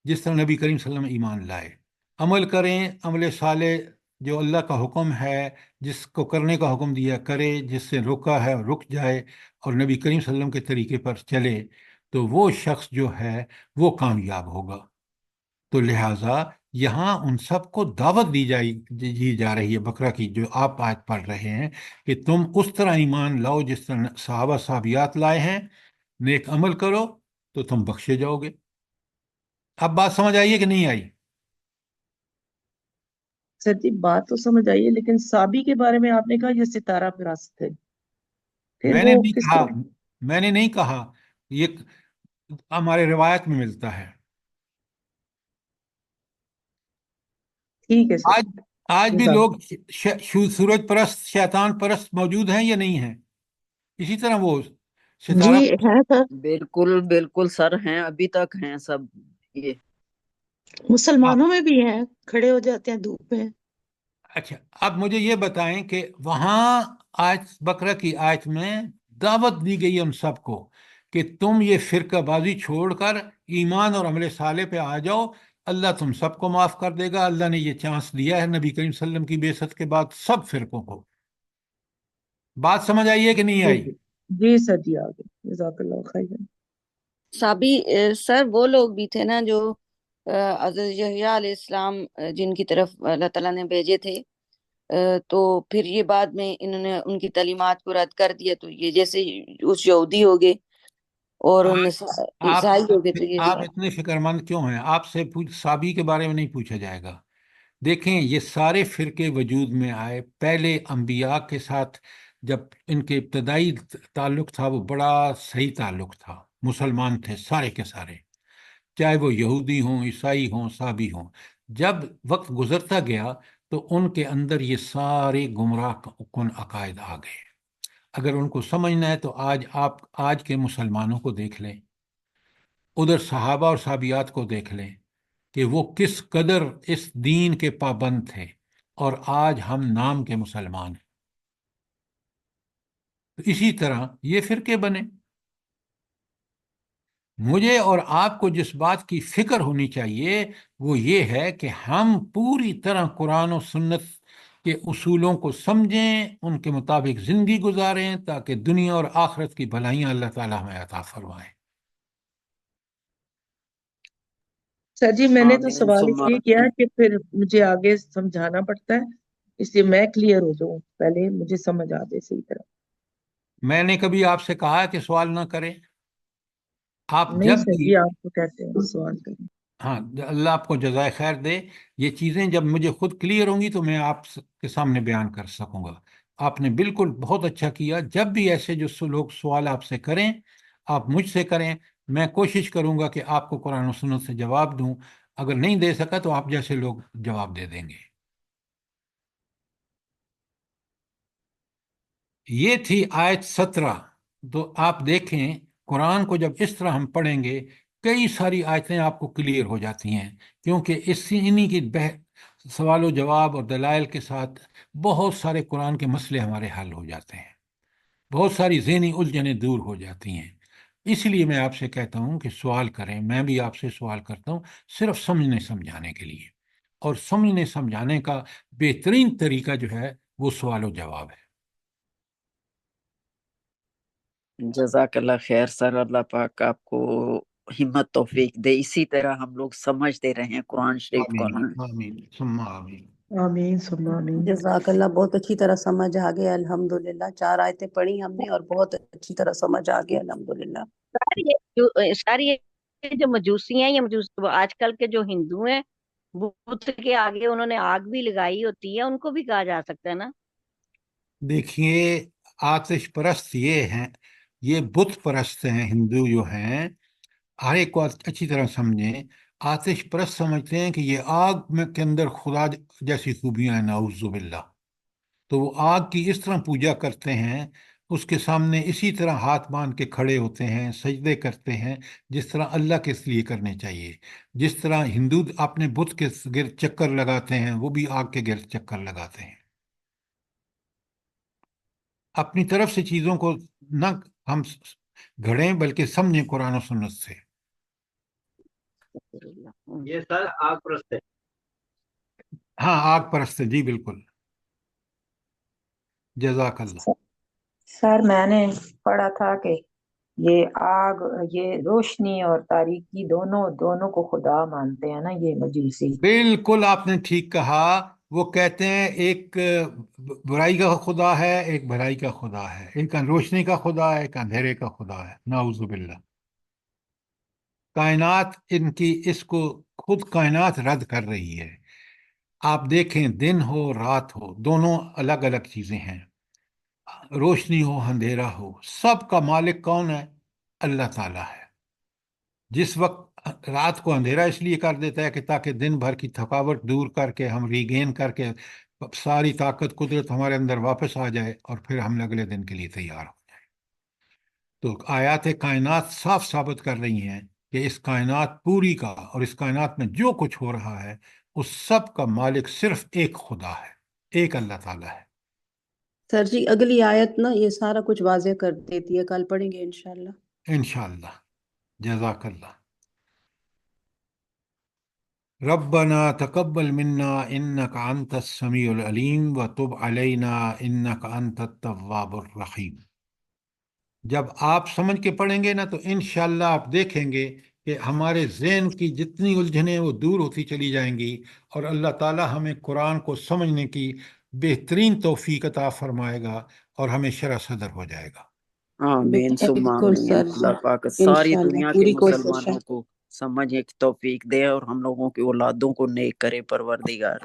جس طرح نبی کریم صلی اللہ علیہ وسلم ایمان لائے، عمل کریں، عمل صالح جو اللہ کا حکم ہے، جس کو کرنے کا حکم دیا کرے، جس سے روکا ہے رک جائے، اور نبی کریم صلی اللہ علیہ وسلم کے طریقے پر چلے، تو وہ شخص جو ہے وہ کامیاب ہوگا۔ تو لہٰذا یہاں ان سب کو دعوت دی جا رہی ہے بقرہ کی، جو آپ آیت پڑھ رہے ہیں، کہ تم اس طرح ایمان لاؤ جس طرح صحابہ صحابیات لائے ہیں، نیک عمل کرو تو تم بخشے جاؤ گے۔ اب بات سمجھ آئیے کہ نہیں آئی؟ سر جی بات تو سمجھ آئیے، لیکن صابی کے بارے میں آپ نے کہا یہ ستارہ فراست ہے، پھر میں وہ نے نہیں کس کہا، طرح؟ میں نے نہیں کہا، یہ ہمارے روایت میں ملتا ہے۔ ٹھیک ہے سر، آج آج بھی جزاک لوگ سورج پرست، شیطان پرست موجود ہیں یا نہیں ہیں؟ اسی طرح وہ جی ستارہ ہے سر، بالکل بالکل سر، ہیں ابھی تک ہیں سب یہ۔ مسلمانوں میں بھی ہیں، کھڑے ہو جاتے ہیں دھوپ میں۔ اچھا، اب مجھے یہ بتائیں کہ وہاں آیت بقرہ کی آیت میں دعوت دی گئی ان سب کو کہ تم یہ فرقہ بازی چھوڑ کر ایمان اور عمل صالح پہ آ جاؤ، اللہ تم سب کو معاف کر دے گا۔ اللہ نے یہ چانس دیا ہے نبی کریم صلی اللہ علیہ وسلم کی بعثت کے بعد سب فرقوں کو۔ بات سمجھ آئی ہے کہ نہیں جی آئی؟ جی جی سر جی، آگے جزاک اللہ خیر۔ صابی سر وہ لوگ بھی تھے نا جو حضرت یحییٰ علیہ السلام جن کی طرف اللہ تعالیٰ نے بھیجے تھے، تو پھر یہ بعد میں انہوں نے ان کی تعلیمات کو رد کر دیا، تو یہ جیسے اس یہودی ہو گئے اور آپ عیسائی ہو گئے، تو یہ آپ اتنے فکر مند کیوں ہیں؟ آپ سے صابی کے بارے میں نہیں پوچھا جائے گا۔ دیکھیں، یہ سارے فرقے وجود میں آئے پہلے انبیاء کے ساتھ، جب ان کے ابتدائی تعلق تھا وہ بڑا صحیح تعلق تھا، مسلمان تھے سارے کے سارے، چاہے وہ یہودی ہوں، عیسائی ہوں، صابی ہوں۔ جب وقت گزرتا گیا تو ان کے اندر یہ سارے گمراہ کن عقائد آ گئے۔ اگر ان کو سمجھنا ہے تو آپ آج کے مسلمانوں کو دیکھ لیں، ادھر صحابہ اور صحابیات کو دیکھ لیں کہ وہ کس قدر اس دین کے پابند تھے، اور آج ہم نام کے مسلمان ہیں۔ تو اسی طرح یہ فرقے بنے۔ مجھے اور آپ کو جس بات کی فکر ہونی چاہیے وہ یہ ہے کہ ہم پوری طرح قرآن و سنت کے اصولوں کو سمجھیں، ان کے مطابق زندگی گزاریں، تاکہ دنیا اور آخرت کی بھلائیاں اللہ تعالیٰ ہمیں عطا فرمائے۔ سر جی میں نے تو آمین سوال اس ثم لیے کیا آمین۔ کہ پھر مجھے آگے سمجھانا پڑتا ہے، اس لیے میں کلیئر ہو جاؤں، پہلے مجھے سمجھ آ جائے صحیح طرح۔ میں نے کبھی آپ سے کہا کہ سوال نہ کریں؟ آپ نہیں جب سر بھی، جی، آپ کو کہتے ہیں سوال کریں۔ ہاں، اللہ آپ کو جزائے خیر دے، یہ چیزیں جب مجھے خود کلیئر ہوں گی تو میں آپ کے سامنے بیان کر سکوں گا۔ آپ نے بالکل بہت اچھا کیا۔ جب بھی ایسے جو لوگ سوال آپ سے کریں، آپ مجھ سے کریں، میں کوشش کروں گا کہ آپ کو قرآن و سنت سے جواب دوں۔ اگر نہیں دے سکا تو آپ جیسے لوگ جواب دے دیں گے۔ یہ تھی آیت 17۔ تو آپ دیکھیں، قرآن کو جب اس طرح ہم پڑھیں گے، کئی ساری آیتیں آپ کو کلیئر ہو جاتی ہیں، کیونکہ انہی کی سوال و جواب اور دلائل کے ساتھ بہت سارے قرآن کے مسئلے ہمارے حل ہو جاتے ہیں، بہت ساری ذہنی الجھنیں دور ہو جاتی ہیں۔ اس لیے میں آپ سے کہتا ہوں کہ سوال کریں، میں بھی آپ سے سوال کرتا ہوں، صرف سمجھنے سمجھانے کے لیے، اور سمجھنے سمجھانے کا بہترین طریقہ جو ہے وہ سوال و جواب ہے۔ جزاک اللہ خیر سر، اللہ پاک آپ کو ہمت توفیق دے، اسی طرح ہم لوگ سمجھتے رہیں قرآن شریف کو آمین نا۔ آمین ثم آمین۔ آمین ثم آمین۔ جزاک اللہ، بہت اچھی طرح سمجھ آ گیا الحمدللہ، 4 آیتیں پڑھی ہم نے اور بہت اچھی طرح سمجھ آ گیا الحمدللہ۔ ساری یہ جو مجوسی ہیں، یہ آج کل کے جو ہندو ہیں، بت کے آگے انہوں نے آگ بھی لگائی ہوتی ہے، ان کو بھی کہا جا سکتا ہے نا؟ دیکھیے، آتش پرست یہ ہیں، یہ بت پرست ہیں ہندو جو ہیں، ہر ایک کو اچھی طرح سمجھیں۔ آتش پرست سمجھتے ہیں کہ یہ آگ میں کے اندر خدا جیسی خوبیاں ہیں، نعوذ باللہ، تو وہ آگ کی اس طرح پوجا کرتے ہیں، اس کے سامنے اسی طرح ہاتھ باندھ کے کھڑے ہوتے ہیں، سجدے کرتے ہیں جس طرح اللہ کے لیے کرنے چاہیے۔ جس طرح ہندو اپنے بت کے گرد چکر لگاتے ہیں، وہ بھی آگ کے گرد چکر لگاتے ہیں۔ اپنی طرف سے چیزوں کو نہ ہم گھڑیں بلکہ سمجھیں قرآن و سنت سے۔ یہ سر آگ پرست ہے۔ ہاں، آگ پرست ہے، جی بالکل، جزاک اللہ۔ سر میں نے پڑھا تھا کہ یہ آگ، یہ روشنی اور تاریکی دونوں کو خدا مانتے ہیں نا یہ مجوسی۔ بالکل آپ نے ٹھیک کہا، وہ کہتے ہیں ایک برائی کا خدا ہے، ایک بھلائی کا خدا ہے، ایک روشنی کا خدا ہے، ایک اندھیرے کا خدا ہے، نعوذ باللہ۔ کائنات ان کی اس کو خود کائنات رد کر رہی ہے۔ آپ دیکھیں، دن ہو رات ہو، دونوں الگ الگ چیزیں ہیں، روشنی ہو اندھیرا ہو، سب کا مالک کون ہے؟ اللہ تعالیٰ ہے۔ جس وقت رات کو اندھیرا اس لیے کر دیتا ہے کہ تاکہ دن بھر کی تھکاوٹ دور کر کے ہم ریگین کر کے ساری طاقت قدرت ہمارے اندر واپس آ جائے اور پھر ہم اگلے دن کے لیے تیار ہو جائیں۔ تو آیات کائنات صاف ثابت کر رہی ہیں کہ اس کائنات پوری کا اور اس کائنات میں جو کچھ ہو رہا ہے اس سب کا مالک صرف ایک خدا ہے، ایک اللہ تعالیٰ ہے۔ سر جی اگلی آیت نا یہ سارا کچھ واضح کر دیتی ہے، کل پڑھیں گے انشاءاللہ۔ انشاءاللہ، جزاک اللہ۔ ربنا تقبل منا انك انت السميع العليم وتب علينا انك انت التواب الرحیم۔ جب آپ سمجھ کے پڑھیں گے نا تو انشاءاللہ آپ دیکھیں گے کہ ہمارے ذہن کی جتنی الجھنیں وہ دور ہوتی چلی جائیں گی، اور اللہ تعالی ہمیں قرآن کو سمجھنے کی بہترین توفیق عطا فرمائے گا اور ہمیں شرح صدر ہو جائے گا۔ آمین ثم بالکل آمین۔ سر جی، اللہ پاک ساری انشاءاللہ دنیا کے پوری کوشش ہے۔ مسلمانوں کو سمجھ کی توفیق دے اور ہم لوگوں کی اولادوں کو نیک کرے پروردگار۔